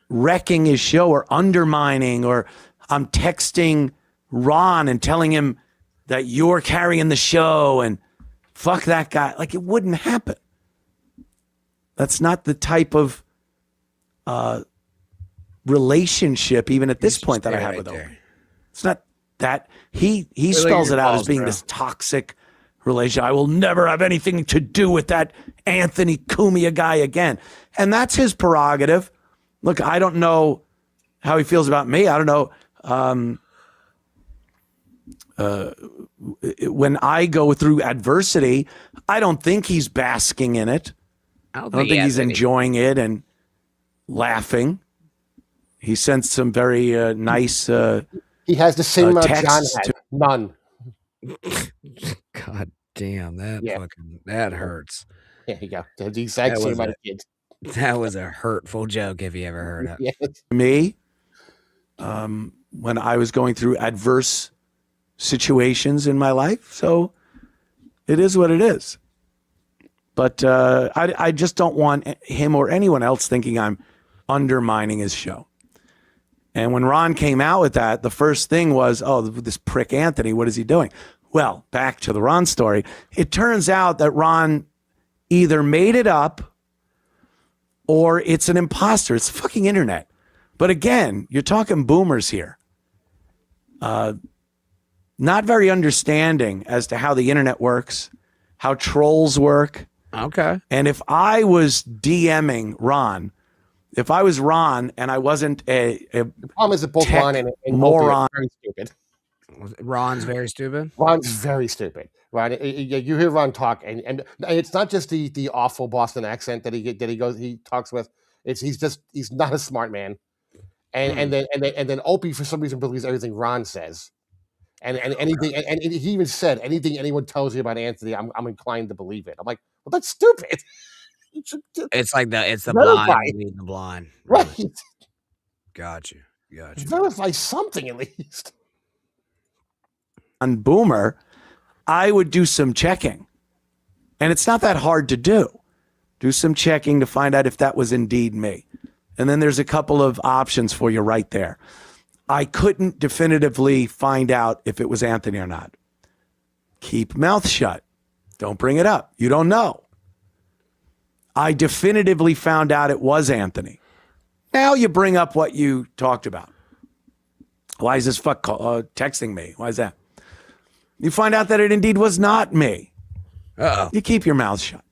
wrecking his show or undermining, or I'm texting Ron and telling him that you're carrying the show and fuck that guy. Like it wouldn't happen. That's not the type of relationship, even at this point, that I Stay have right with there. Opie. It's not that he like spells your it out as balls, being bro. this toxic relation. I will never have anything to do with that Anthony Cumia guy again. And that's his prerogative. Look, I don't know how he feels about me. I don't know. When I go through adversity, I don't think he's basking in it. I don't think he's enjoying it and laughing. He sent some very nice. He has the same amount John texts had. None. God damn, that Yeah. that hurts. There you go. The exact That same was amount of kids. That was a hurtful joke if you ever heard it. Yes. Me, when I was going through adverse situations in my life. So it is what it is. But I just don't want him or anyone else thinking I'm undermining his show. And when Ron came out with that, the first thing was, oh, this prick Anthony, what is he doing? Well, back to the Ron story. It turns out that Ron either made it up or it's an imposter. It's the fucking internet. But again, you're talking boomers here. Not very understanding as to how the internet works, how trolls work. Okay. And if I was DMing Ron, if I was Ron and I wasn't a The problem is that both Tech Ron and moron. Opie are very stupid. Ron's very stupid. Ron's very stupid. Ron, you hear Ron talk, and it's not just the awful Boston accent that he talks with. He's not a smart man, and then Opie for some reason believes everything Ron says, and anything, and he even said anything anyone tells you about Anthony, I'm inclined to believe it. I'm like, well, that's stupid. It's like it's the Verify. blind leading the blind. Right. Got you. Verify something at least. on Boomer, I would do some checking. And it's not that hard to do. Do some checking to find out if that was indeed me. And then there's a couple of options for you right there. I couldn't definitively find out if it was Anthony or not. Keep mouth shut. Don't bring it up. You don't know. I definitively found out it was Anthony. Now you bring up what you talked about. Why is this fuck texting me? Why is that? You find out that it indeed was not me. Uh-oh. You keep your mouth shut.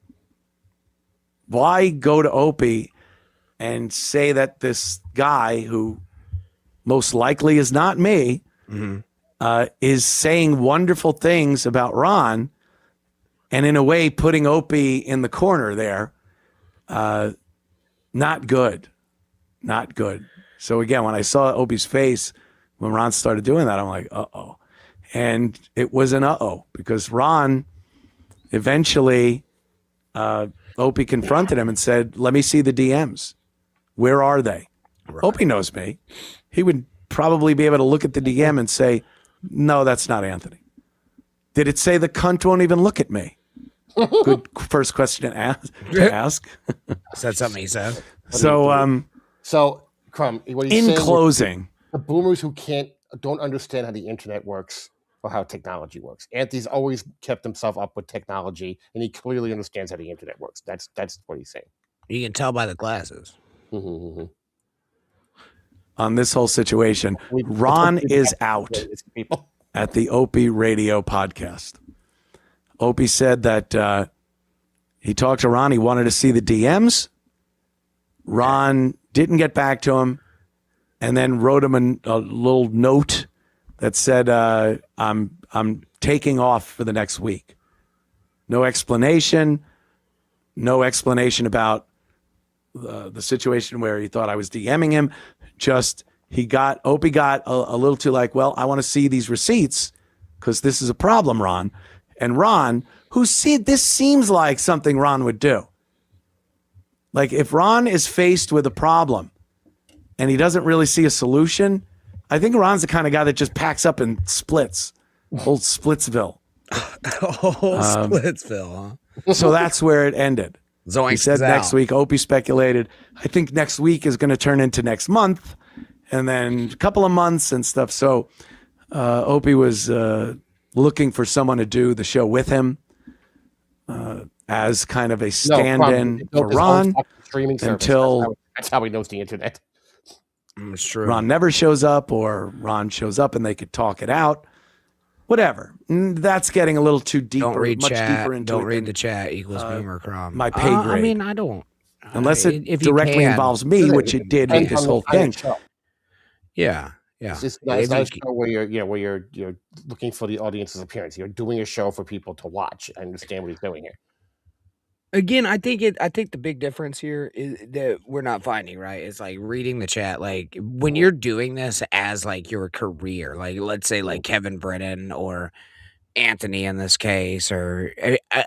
Why go to Opie and say that this guy, who most likely is not me, is saying wonderful things about Ron, and in a way putting Opie in the corner there? Not good. Not good. So again, when I saw Opie's face when Ron started doing that, I'm like, uh-oh. And it was an uh-oh, because Ron eventually, Opie confronted him and said, let me see the DMs. Where are they? Right. Opie knows me. He would probably be able to look at the DM and say, no, that's not Anthony. Did it say the cunt won't even look at me? Good first question to ask. Is that something he said? So, Crumb, what he's in saying closing, the boomers who don't understand how the internet works or how technology works. Anthony's always kept himself up with technology, and he clearly understands how the internet works. That's what he's saying. You can tell by the glasses. On this whole situation, Ron is out at the Opie Radio podcast. Opie said that he talked to Ron. He wanted to see the DMs. Ron didn't get back to him, and then wrote him a little note that said, I'm taking off for the next week. No explanation. No explanation about the situation where he thought I was DMing him. Just Opie got a little too like, well, I want to see these receipts because this is a problem, Ron. And Ron, this seems like something Ron would do. Like if Ron is faced with a problem and he doesn't really see a solution, I think Ron's the kind of guy that just packs up and splits. Old Splitsville. Splitsville, huh? So that's where it ended. Zoinks he said next week. Opie speculated, I think next week is going to turn into next month and then a couple of months and stuff. So Opie was looking for someone to do the show with him as kind of a stand-in for Ron streaming service. until that's how he knows the internet. It's true. Ron never shows up, or Ron shows up and they could talk it out. Whatever. That's getting a little too deeper. Don't read much chat. deeper into Don't it read than the chat equals boomer crumb. my pay I grade. mean, I don't. unless it if you directly can. involves me, which it did with this whole thing. Yeah. It's just not a show where you're looking for the audience's appearance. You're doing a show for people to watch. I understand what he's doing here. Again, I think the big difference here is that we're not finding, right? It's like reading the chat. Like when you're doing this as like your career, like let's say like Kevin Brennan or Anthony in this case, or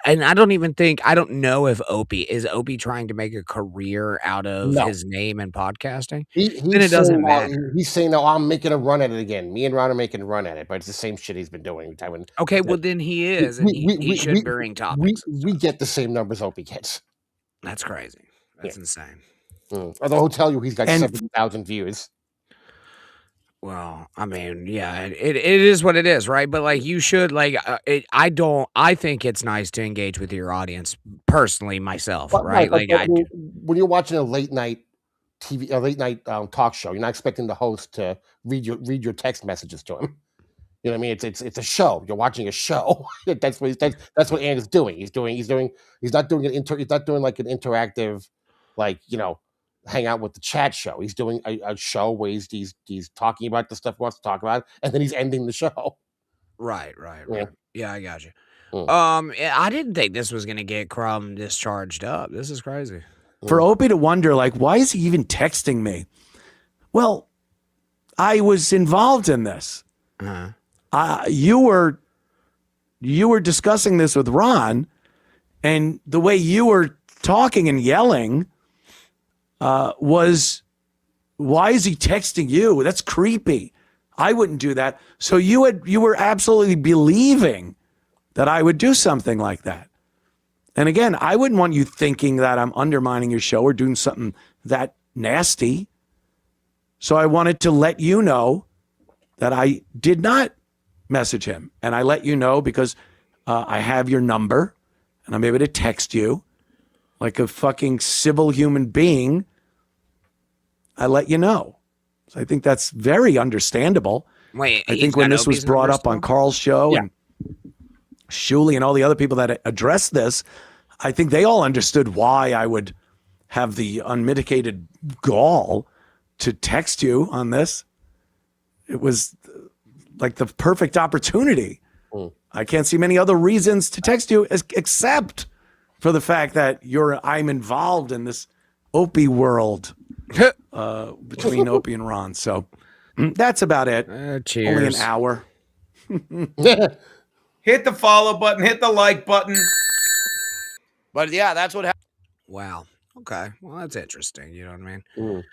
and I don't know if is Opie trying to make a career out of his name and podcasting? Then it doesn't matter. He's saying, "No, I'm making a run at it again. Me and Ron are making a run at it," but it's the same shit he's been doing. Okay, well then he is, and he should bring topics. We get the same numbers Opie gets. That's crazy. That's insane. Although he'll tell you he's got 70,000 views. Well, I mean, yeah, it is what it is, right? But like, you should like, I think it's nice to engage with your audience personally, myself, right? Like, when you're watching a late night TV, a late night talk show, you're not expecting the host to read your text messages to him. You know what I mean? It's a show. You're watching a show. that's what Andy's doing. He's not doing like an interactive, like, hang out with the chat show. He's doing a show where he's talking about the stuff he wants to talk about, and then he's ending the show. Right. Yeah, I got you. I didn't think this was gonna get Crumb this charged up. This is crazy. For Opie to wonder, like, why is he even texting me? Well, I was involved in this. You were discussing this with Ron, and the way you were talking and yelling was, why is he texting you? That's creepy. I wouldn't do that. So you were absolutely believing that I would do something like that. And again, I wouldn't want you thinking that I'm undermining your show or doing something that nasty. So I wanted to let you know that I did not message him. And I let you know because I have your number and I'm able to text you like a fucking civil human being. I let you know. So I think that's very understandable. Wait, I think when this was brought up on Carl's show and Shuley and all the other people that addressed this, I think they all understood why I would have the unmitigated gall to text you on this. It was like the perfect opportunity. I can't see many other reasons to text you except for the fact that I'm involved in this Opie world between Opie and Ron. So that's about it. Cheers. Only an hour. Hit the follow button. Hit the like button. But yeah, that's what happened. Wow. Okay. Well, that's interesting. You know what I mean?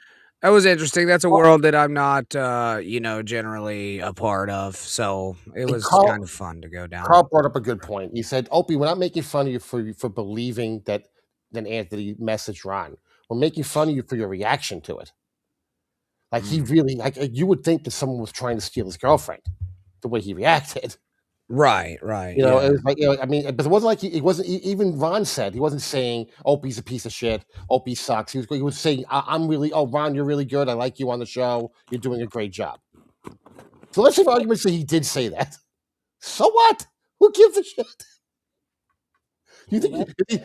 That was interesting. That's a world that I'm not, generally a part of. So it was kind of fun to go down. Carl brought up a good point. He said, Opie, we're not making fun of you for believing that Anthony messaged Ron. We're making fun of you for your reaction to it. Like he really, like you would think that someone was trying to steal his girlfriend, the way he reacted. Right. It was like, I mean, but it wasn't like it wasn't even Ron said, he wasn't saying Opie's a piece of shit, Opie sucks. He was saying, Ron, you're really good. I like you on the show. You're doing a great job. So let's have arguments that he did say that. So what? Who gives a shit?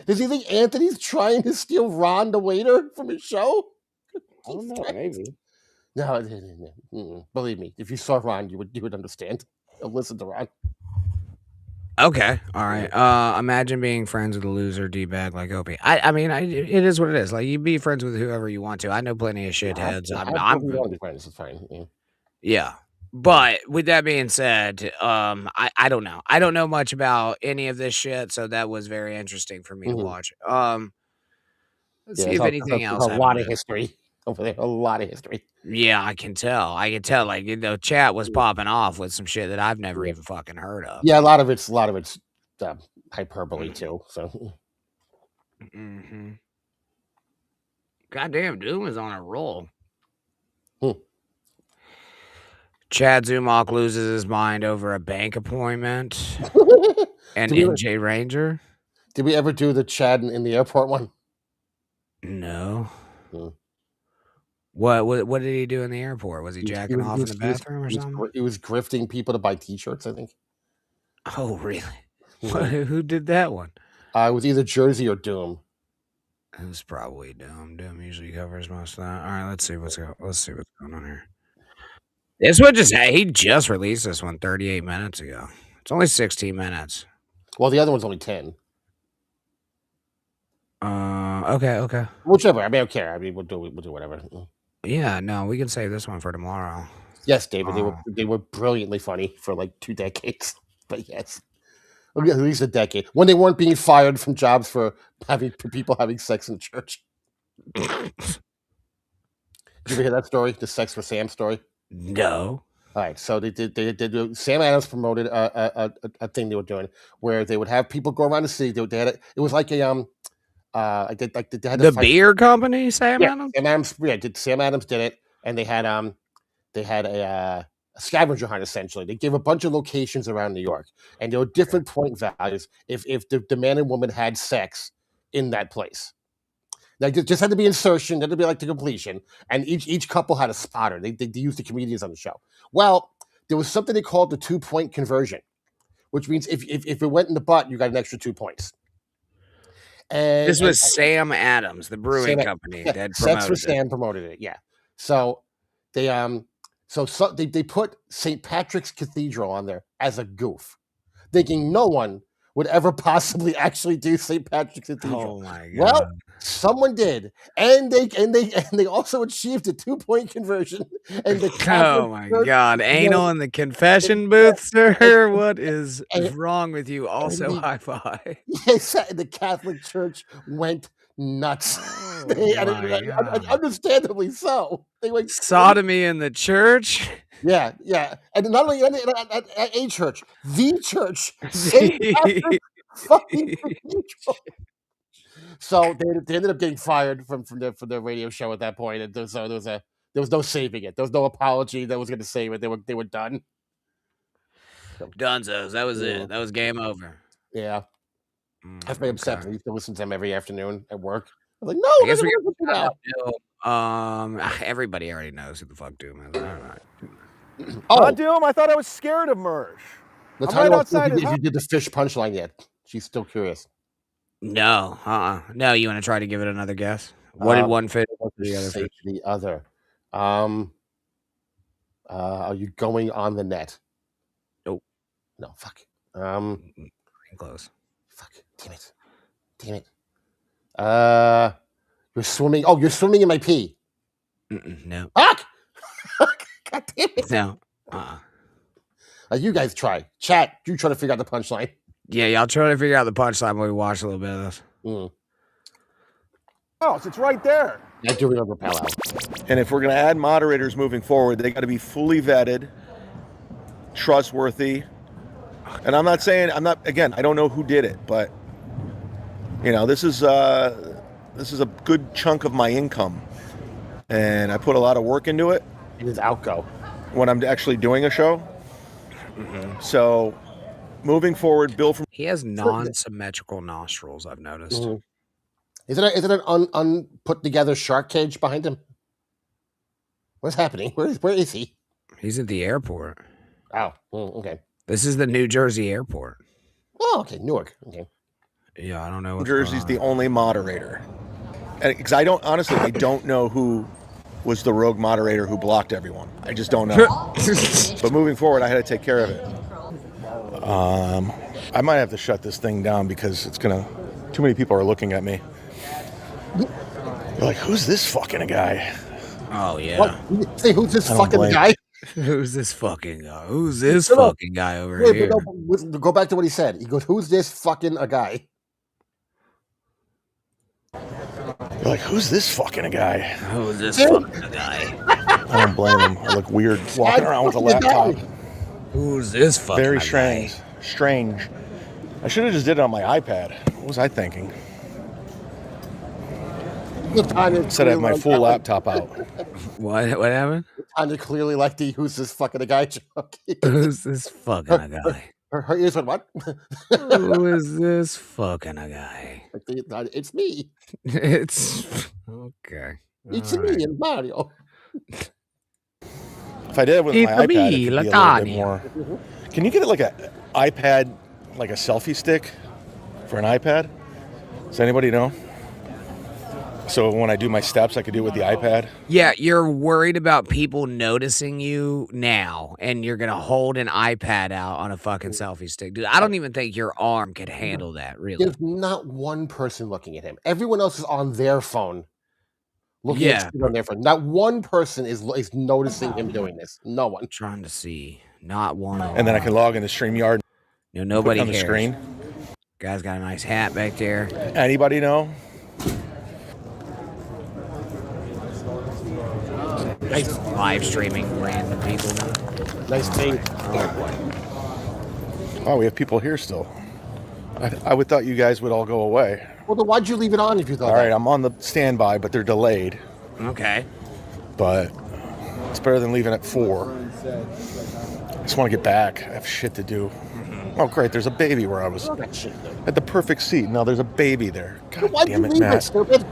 Does he think Anthony's trying to steal Ron the waiter from his show? I don't know, maybe. No, believe me, if you saw Ron, you would understand. Listen to Ron. Okay, all right. Imagine being friends with a loser D-bag like Opie. I mean, it is what it is. Like, you be friends with whoever you want to. I know plenty of shitheads. I'm friends. It's fine. Yeah. But with that being said, I don't know. I don't know much about any of this shit, so that was very interesting for me to watch. Let's see if anything else. A lot of history over there. A lot of history. Yeah, I can tell. Like, chat was popping off with some shit that I've never even fucking heard of. Yeah, a lot of it's hyperbole too. So. Goddamn, Doom is on a roll. Chad Zumach loses his mind over a bank appointment. And NJ Ranger. Did we ever do the Chad in the airport one? No. What did he do in the airport? Was he He jacking was- off he in was- the he was- bathroom or he was something? gr- He was grifting people to buy T-shirts. I think Oh, really? Yeah. Who did that one? It was either Jersey or Doom. It was probably Doom. Doom usually covers most of that. All right, let's see what's going on here. This one he just released this one 38 minutes ago. It's only 16 minutes. Well, the other one's only 10. Okay. Whichever. I mean, I don't care. I mean, we'll do whatever. Yeah, no, we can save this one for tomorrow. Yes, David. Oh. They were brilliantly funny for like 2 decades. But yes, at least a decade when they weren't being fired from jobs for people having sex in church. Did you ever hear that story? The Sex for Sam story. No. All right, so they did. Sam Adams promoted a thing they were doing where they would have people go around the city. They had it was like a they had The beer company, Sam Adams? Sam Adams, Sam Adams did it, and they had a scavenger hunt essentially. They gave a bunch of locations around New York, and there were different point values if the man and woman had sex in that place. Now, it just had to be insertion, then it'd be like the completion, and each couple had a spotter. They used the comedians on the show. Well, there was something they called the 2-point conversion, which means if it went in the butt, you got an extra 2 points. And This was Sam Adams, the brewing company that Sex for promoted it. Sam promoted it. Yeah. So they they put St. Patrick's Cathedral on there as a goof, thinking no one would ever possibly actually do St. Patrick's Cathedral. Oh my god! Well, someone did, and they also achieved a 2-point conversion. And the Oh my god! Anal in the confession booth, sir. What is wrong with you? Also, high five. The Catholic Church went nuts. Understandably so. They went sodomy in the church. Yeah, and not only at a church, the church, St. Patrick's fucking Cathedral. So they ended up getting fired from their radio show at that point, and there was no saving it. There was no apology that was going to save it. They were done. Dunzos. That was it. That was game over. Yeah, that's my obsession. I used to listen to them every afternoon at work. I was like, I no, guess we got everybody already knows who the fuck Doom is. All right. Doom, I thought I was scared of Mersh. Let's I'm right talk outside about his if you did the fish punchline yet. She's still curious. No, no. You want to try to give it another guess? What did one fit the other? Say the other. Are you going on the net? Nope. No. Fuck. Close. Fuck. Damn it. You're swimming. Oh, you're swimming in my pee. No. Fuck. God damn it. No. You guys try. Chat. You try to figure out the punchline. Yeah, y'all try to figure out the punchline when we watch a little bit of this. Oh, it's right there. I do remember Pal Out. And if we're going to add moderators moving forward, they got to be fully vetted, trustworthy. And I'm not saying, again, I don't know who did it, but this is a good chunk of my income. And I put a lot of work into it. It is outgo. When I'm actually doing a show. Mm-hmm. So moving forward, Bill from... He has non-symmetrical nostrils, I've noticed. Mm-hmm. Is it an unput together shark cage behind him? What's happening? Where is he? He's at the airport. Oh, okay. This is the New Jersey airport. Oh, okay. Newark. Okay. Yeah, I don't know. New Jersey's the only moderator. Because I don't know who was the rogue moderator who blocked everyone. I just don't know. But moving forward, I had to take care of it. I might have to shut this thing down because too many people are looking at me. They're like, who's this fucking guy? Oh, yeah. What? Say, who's this fucking guy? Who's this fucking guy? Who's this fucking guy over here? Go back to what he said. He goes, who's this fucking a guy? You're like, who's this fucking guy? Who's this fucking guy? I don't blame him. I look weird walking around with a laptop. Who's this fucking Very strange. Strange. I should have just did it on my iPad. What was I thinking? Instead, I have my full laptop out. What happened? Tanya clearly like the who's this fucking a guy joke. Who's this fucking a guy? Her ears went, what? Who is this fucking a guy? It's me. It's okay. It's me and Mario. If I did it with It's my iPad, me, it could be a little bit Latanya. more. Can you get it like an iPad, like a selfie stick for an iPad? Does anybody know? So when I do my steps, I could do it with the iPad. Yeah, you're worried about people noticing you now, and you're gonna hold an iPad out on a fucking selfie stick, dude. I don't even think your arm could handle that. Really? There's not one person looking at him. Everyone else is on their phone, looking Yeah. at shit on their phone. Not one person is noticing him doing this. No one. Trying to see, not one. And then I can log into StreamYard No, and put nobody it on the cares. screen. Guy's got a nice hat back there. Anybody know? Nice, Live streaming random people. nice thing. Oh, we have people here still. I would thought you guys would all go away. Well, then why'd you leave it on if you thought All right, that? I'm on the standby, but they're delayed. Okay. But it's better than leaving at 4. I just want to get back. I have shit to do. Oh, great. There's a baby where I was Oh, that shit, though. at the perfect seat. Now there's a baby there. God Why'd damn you it, leave it, Matt. stupid?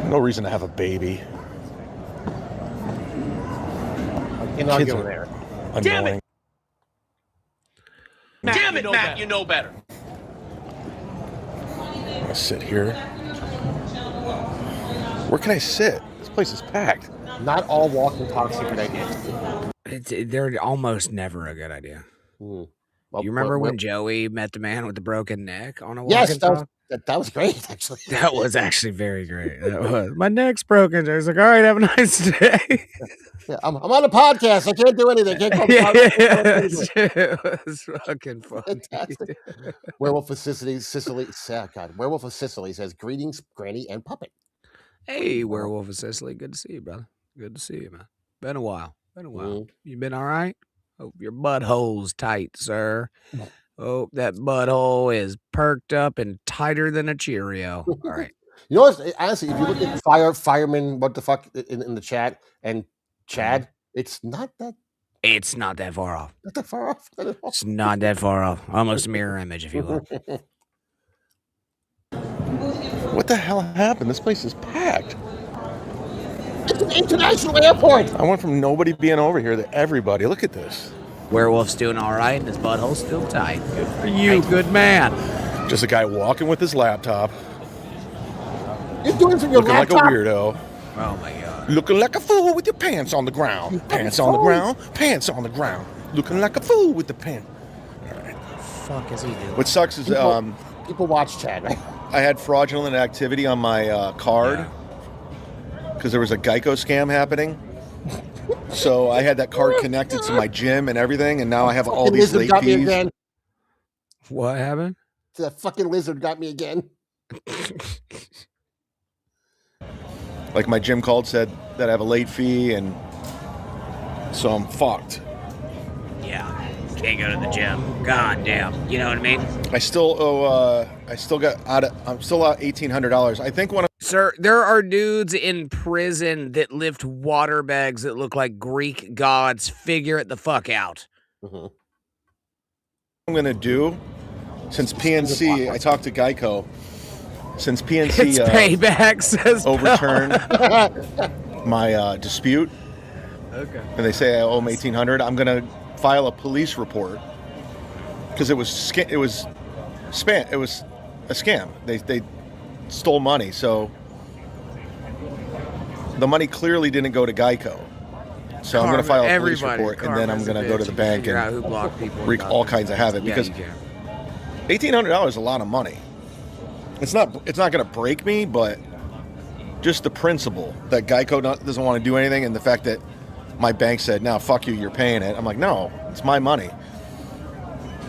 No reason to have a baby. You're not Kids going are there. annoying. Damn it, Matt, you know better. I'm gonna sit here. Where can I sit? This place is packed. Not all walk and talks are good ideas. They're almost never a good idea. Well, You remember well, when Joey met the man with the broken neck on a walk Yes, and that was, talk? that was great, actually. That was actually very great. That was. My neck's broken. I was like, all right, have a nice day. Yeah, I'm on a podcast. I can't do anything. I can't call the Yeah, podcast. it was fucking funny. Fantastic. Werewolf of Sicily, Werewolf of Sicily says, "Greetings, Granny and Puppet." Hey, Werewolf of Sicily. Good to see you, brother. Good to see you, man. Been a while. You been all right? Hope your butthole's tight, sir. Hope that butthole is perked up and tighter than a Cheerio. All right. You know what? Honestly, if you look at fireman, what the fuck in the chat and Chad, it's not that It's not that far off. far off at all. It's not that far off. Almost a mirror image, if you will. What the hell happened? This place is packed. It's an international airport. I went from nobody being over here to everybody. Look at this. Werewolf's doing all right, and his butthole's still tight. Good for you, good man. Just a guy walking with his laptop, You're doing it from your looking like a laptop. weirdo, Oh my god. looking like a fool with your pants on the ground. Pants on the ground, pants on the ground. Looking like a fool with the pants. Fuck is he doing? What sucks is People watch Chad, right? I had fraudulent activity on my card because there was a Geico scam happening. So I had that card connected to my gym and everything, and now I have all Fucking these lizard late got me fees. again. What happened? That fucking lizard got me again. Like my gym called, said that I have a late fee, and so I'm fucked. Yeah. Can't go to the gym. God damn. You know what I mean? I still owe. I'm still out $1,800. I think one of Sir, there are dudes in prison that lift water bags that look like Greek gods. Figure it the fuck out. I'm gonna do, since PNC, I talked to Geico. Since It's PNC payback, says Bill. overturned my dispute, Okay. and they say I owe them $1,800, I'm gonna file a police report because it was spam. It was a scam. They stole money, so the money clearly didn't go to Geico. So I'm gonna file a police report, and then I'm gonna go to the bank and wreak all kinds of havoc because $1,800 is a lot of money. It's not gonna break me, but just the principle that Geico doesn't want to do anything, and the fact that my bank said, "No, fuck you, you're paying it." I'm like, no, it's my money.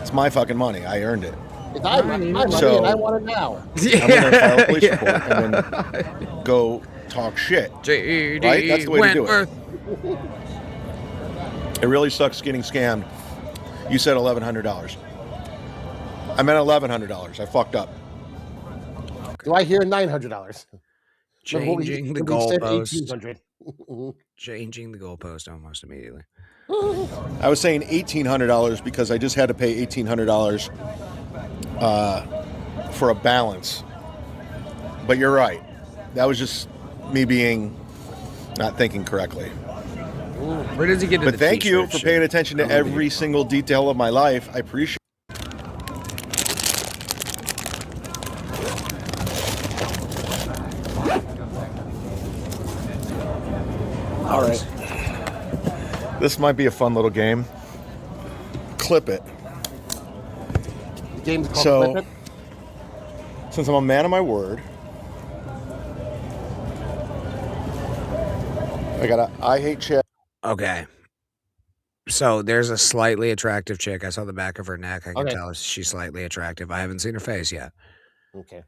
It's my fucking money. I earned it. It's my money, So- and I want it now. I'm gonna file a police report and then go talk shit. Right? That's the way to do it. It really sucks getting scammed. You said $1,100. I meant $1,100. I fucked up. Do I hear $900? Changing the We said goalpost. $1,800. Changing the goalpost almost immediately. I was saying $1,800 because I just had to pay $1,800 for a balance. But you're right. That was just me being not thinking correctly. Where does he get? But thank you for paying attention to every single detail of my life. I appreciate. All right. This might be a fun little game. Clip it. The game's called Clip It? Since I'm a man of my word, I hate Chad. Okay. So there's a slightly attractive chick. I saw the back of her neck. I can Okay. tell she's slightly attractive. I haven't seen her face yet. Okay.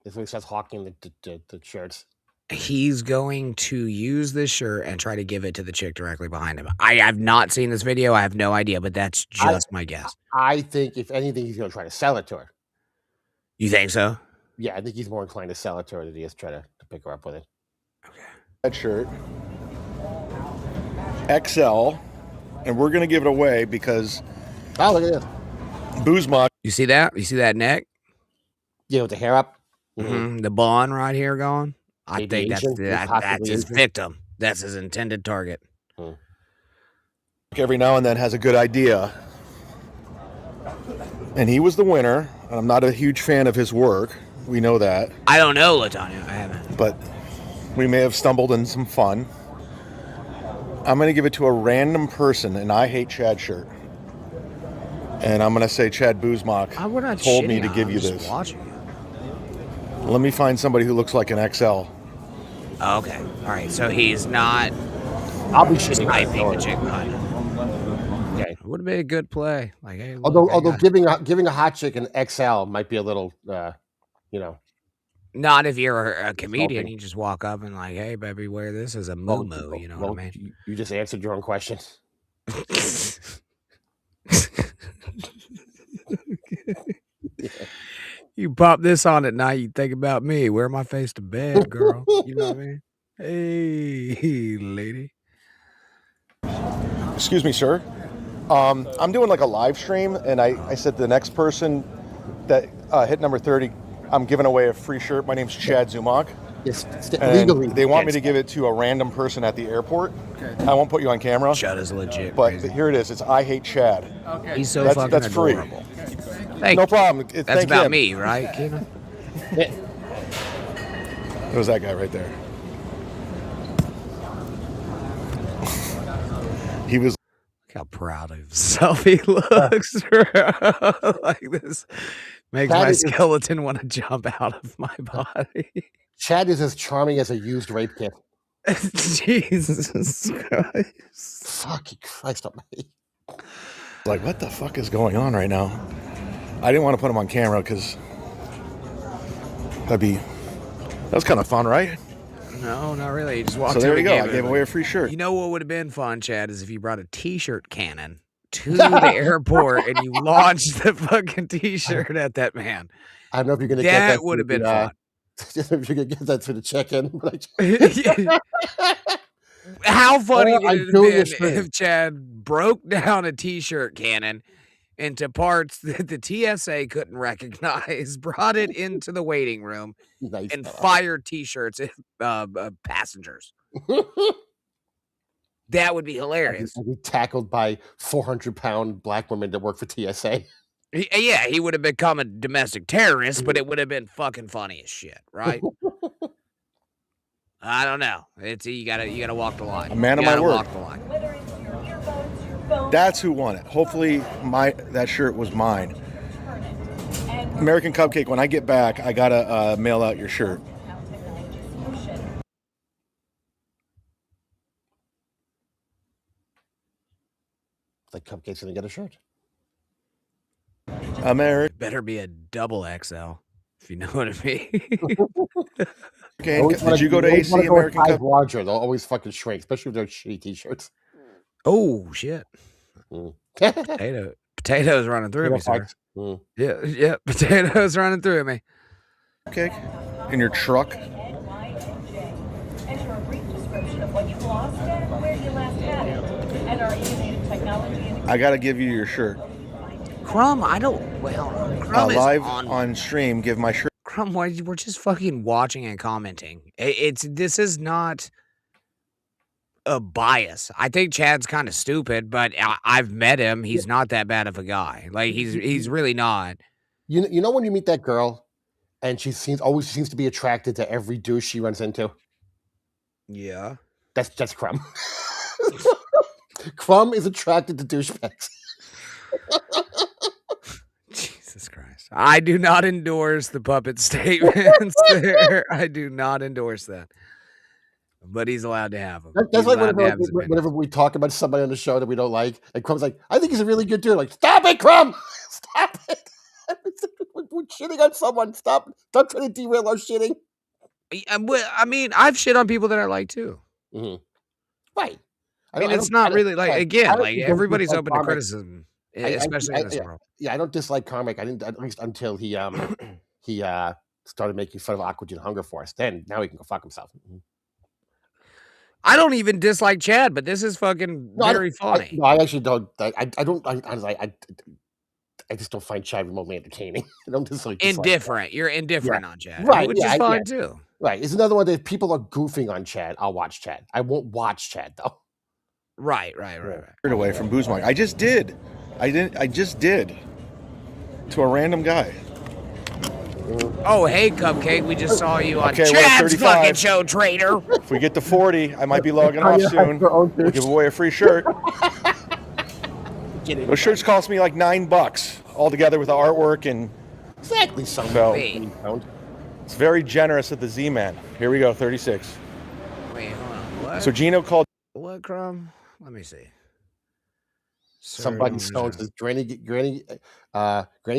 This one starts hawking the shirts. He's going to use this shirt and try to give it to the chick directly behind him. I have not seen this video. I have no idea, but that's just my guess. I think, if anything, he's going to try to sell it to her. You think so? Yeah, I think he's more inclined to sell it to her than he is try to pick her up with it. That shirt. XL. And we're going to give it away because... Oh, look at this. Boozmock. You see that? You see that neck? Yeah, with the hair up. The bun right here going. I think that's possibly his Asian. victim. That's his intended target. Every now and then has a good idea. And he was the winner. And I'm not a huge fan of his work. We know that. I don't know, LaTonya. I haven't. But we may have stumbled in some fun. I'm going to give it to a random person, and I hate Chad shirt. And I'm going to say Chad Boozmock told me to give you this. Watching it. Let me find somebody who looks like an XL. Oh, okay. All right. So he's not. I'll be shitting. Sniping the chick behind him. Okay. It would have been a good play. Like, hey, look, Although giving a hot chick an XL might be a little, not if you're a comedian. You just walk up and like, hey, baby, wear this as a moo-moo. You know what I mean? You just answered your own question. You pop this on at night, you think about me. Wear my face to bed, girl. You know what I mean? Hey, lady. Excuse me, sir. I'm doing like a live stream, and I said the next person that hit number 30, I'm giving away a free shirt. My name's Chad Zumock. Yes, And legally. they want me to give it to a random person at the airport. I won't put you on camera. Chad is legit. But crazy. here it is. It's I hate Chad. He's so That's- fucking that's free. adorable. Hey, No problem. that's Thank about him. me, right, Keenan? It was that guy right there. He was. Look how proud of himself he looks. Like this makes Chad my is- skeleton want to jump out of my body. Chad is as charming as a used rape kit. Jesus Christ. Fucking Christ almighty. Like, what the fuck is going on right now? I didn't want to put him on camera because that was kind of fun, right? No, not really. You just walked So there in we and go. gave I it gave away. away a free shirt. You know what would have been fun, Chad, is if you brought a T-shirt cannon to the airport and you launched the fucking T-shirt at that man. I don't know if you're gonna get that. That would have been fun. I don't know if you're gonna get that for the check-in. But How funny I'm would it doing have this been thing. if Chad broke down a T-shirt cannon into parts that the TSA couldn't recognize, brought it into the waiting room, nice. and fired T-shirts at passengers? That would be hilarious. I'd be tackled by 400-pound black women that work for TSA. Yeah, he would have become a domestic terrorist, but it would have been fucking funny as shit, right? I don't know. It's you gotta walk the line. A man of You my gotta word. Walk the line. That's who won it. Hopefully, that shirt was mine. American Cupcake. When I get back, I gotta mail out your shirt. Like Cupcake's gonna get a shirt. American. Better be a double XL, if you know what I mean. Did you go to AC American Cup? Cup? Larger, they'll always fucking shrink, especially with their shitty T-shirts. Oh shit! Potatoes running through me, sir. Yeah, potatoes running through me. Cake in your truck. Enter a brief description of what you've lost and where you last had it. And our innovative technology. I gotta give you your shirt. Crumb, I don't. Well, Crumb is Live on stream. Give my shirt. Crumb, we're just fucking watching and commenting. This is not a bias. I think Chad's kind of stupid, but I've met him. He's not that bad of a guy. Like he's really not. You know when you meet that girl, and she always seems to be attracted to every douche she runs into. Yeah, that's Crumb. Crumb is attracted to douchebags. Jesus Christ! I do not endorse the puppet statements there. I do not endorse that. But he's allowed to have them. That's like whenever we talk about somebody on the show that we don't like, and Crumb's like, I think he's a really good dude. Like, stop it, Crumb! Stop it! We're shitting on someone. Stop trying to derail our shitting. I mean, I've shit on people that I like too. Mm-hmm. Right. I mean, it's not really like, again, like everybody's open to criticism, especially in this world. Yeah, I don't dislike Carmack. I didn't, at least until he started making fun of Aqua Hunger Force. Then now he can go fuck himself. Mm-hmm. I don't even dislike Chad, but this is fucking very funny. I actually don't. I just don't find Chad remotely entertaining. I don't dislike. Indifferent. You're indifferent on Chad, right? Which is fine too. Right. It's another one that if people are goofing on Chad, I'll watch Chad. I won't watch Chad though. Right. Away from Boozemong. I just did. I just did. To a random guy. Oh, hey, Cupcake. We just saw you on Chad's fucking show, traitor. If we get to 40, I might be logging off soon. We'll give away a free shirt. Those shirts cost me like $9 altogether with the artwork and exactly something. It's very generous of the Z-Man. Here we go, 36. Wait, hold on. What? So Gino called. What, Crumb? Let me see. Somebody Stone says Granny's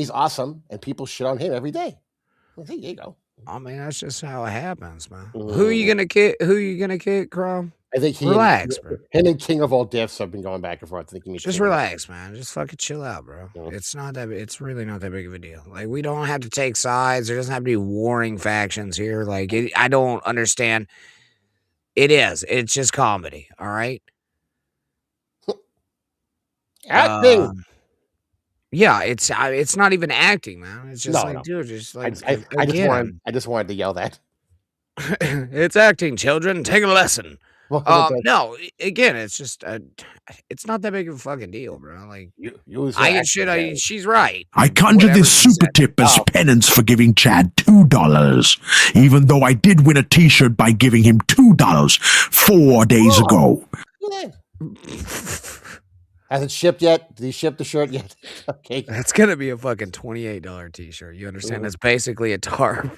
awesome, and people shit on him every day. Well, there you go. I mean, that's just how it happens, man. Who are you gonna kick? Who are you gonna kick, Crumb? I think relax, bro. Him and King of all Deaths have been going back and forth. I think he just relax, man. Just fucking chill out, bro. It's not that. It's really not that big of a deal. Like, we don't have to take sides. There doesn't have to be warring factions here. Like, I don't understand. It is. It's just comedy. All right. Acting. Yeah, it's not even acting, man. It's just dude, just like I just wanted to yell that. It's acting, children. Take a lesson. No, again, it's just it's not that big of a fucking deal, bro. Like, I get shit. She's right. I conjure this super tip as penance for giving Chad $2, even though I did win a T-shirt by giving him $2 4 days ago. Hasn't shipped yet? Did he ship the shirt yet? Okay. That's going to be a fucking $28 T-shirt. You understand? It's basically a tarp.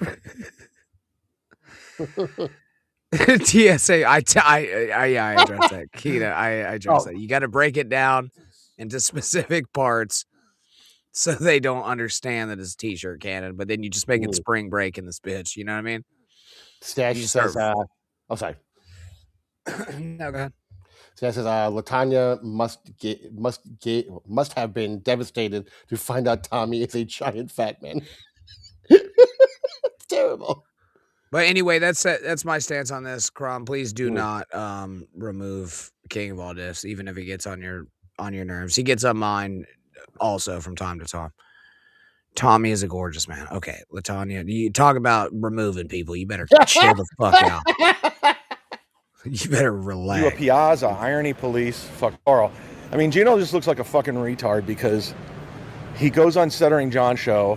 TSA, I address that. Keita, I address that. You got to break it down into specific parts so they don't understand that it's T-shirt canon, but then you just make it spring break in this bitch. You know what I mean? Stash says, sorry. No, go ahead. Stash says, Latanya must have been devastated to find out Tommy is a giant fat man. It's terrible. But anyway, that's my stance on this, Crumb. Please do not remove King of all Deaths, even if he gets on your nerves. He gets on mine also from time to time. Tommy is a gorgeous man. Okay, Latanya, you talk about removing people. You better chill the fuck out. You better relax. You a Piazza, Irony Police, fuck Carl. I mean, Gino just looks like a fucking retard because he goes on Stuttering John show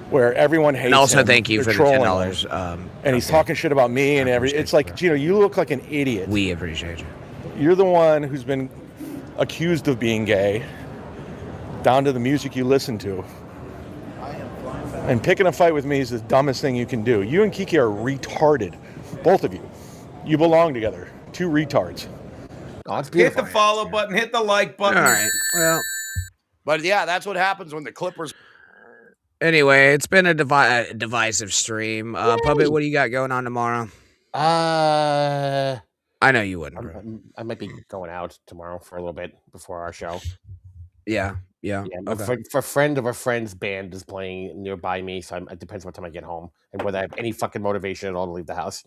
where everyone hates him. And also, thank you for the $10. And he's talking shit about me and it's like, Gino, you look like an idiot. We appreciate you. You're the one who's been accused of being gay, down to the music you listen to. And picking a fight with me is the dumbest thing you can do. You and Kiki are retarded, both of you. You belong together. Two retards. Hit the follow button. Hit the like button. All right. Well, but yeah, that's what happens when the Clippers. Anyway, it's been a divisive stream. Puppet, what do you got going on tomorrow? I know you wouldn't. I might be going out tomorrow for a little bit before our show. Yeah. Okay. A friend of a friend's band is playing nearby me, so it depends what time I get home and whether I have any fucking motivation at all to leave the house.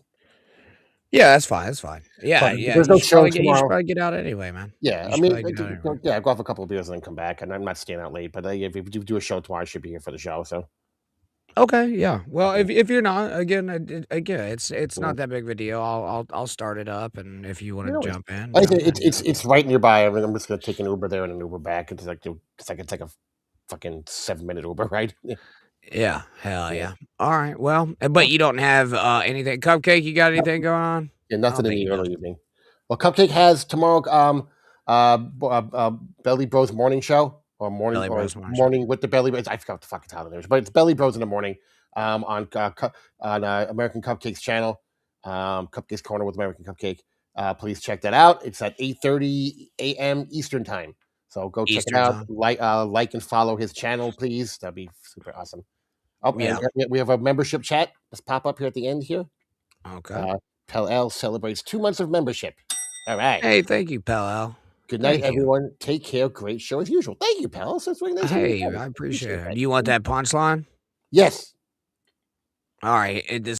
Yeah, that's fine. Yeah. There's no show tomorrow. You should probably get out anyway, man. Yeah, I mean, I go off a couple of beers and then come back, and I'm not staying out late. But if you do a show tomorrow, I should be here for the show. So, Okay, yeah. Well, if you're not, again, it's not that big of a deal. I'll start it up, and if you want to jump in, I jump think in. it's right nearby. I mean, I'm just gonna take an Uber there and an Uber back. It's like it's like a fucking 7-minute Uber ride. Yeah, hell yeah. All right, well, but you don't have anything. Cupcake, you got anything going on? Yeah, I nothing don't in think the you do. early evening. Well, Cupcake has tomorrow Belly Bros morning show or morning Belly or Bros morning show. morning with the Belly Bros. I forgot what the fuck title it is, but it's Belly Bros in the morning on American Cupcake's channel, Cupcake's Corner with American Cupcake. Please check that out. It's at 8:30 a.m. Eastern time. So go check Eastern it out. time. Like and follow his channel, please. That'd be super awesome. Oh, Yeah. and we have a membership chat. Let's pop up here at the end here. Okay. Pel L celebrates 2 months of membership. All right. Hey, thank you, Pal Al. Good night, Thank you. everyone. Take care. Great show as usual. Thank you, pal. So it's very nice. Hey, I appreciate it. Do you want that punchline? Yes. All right. This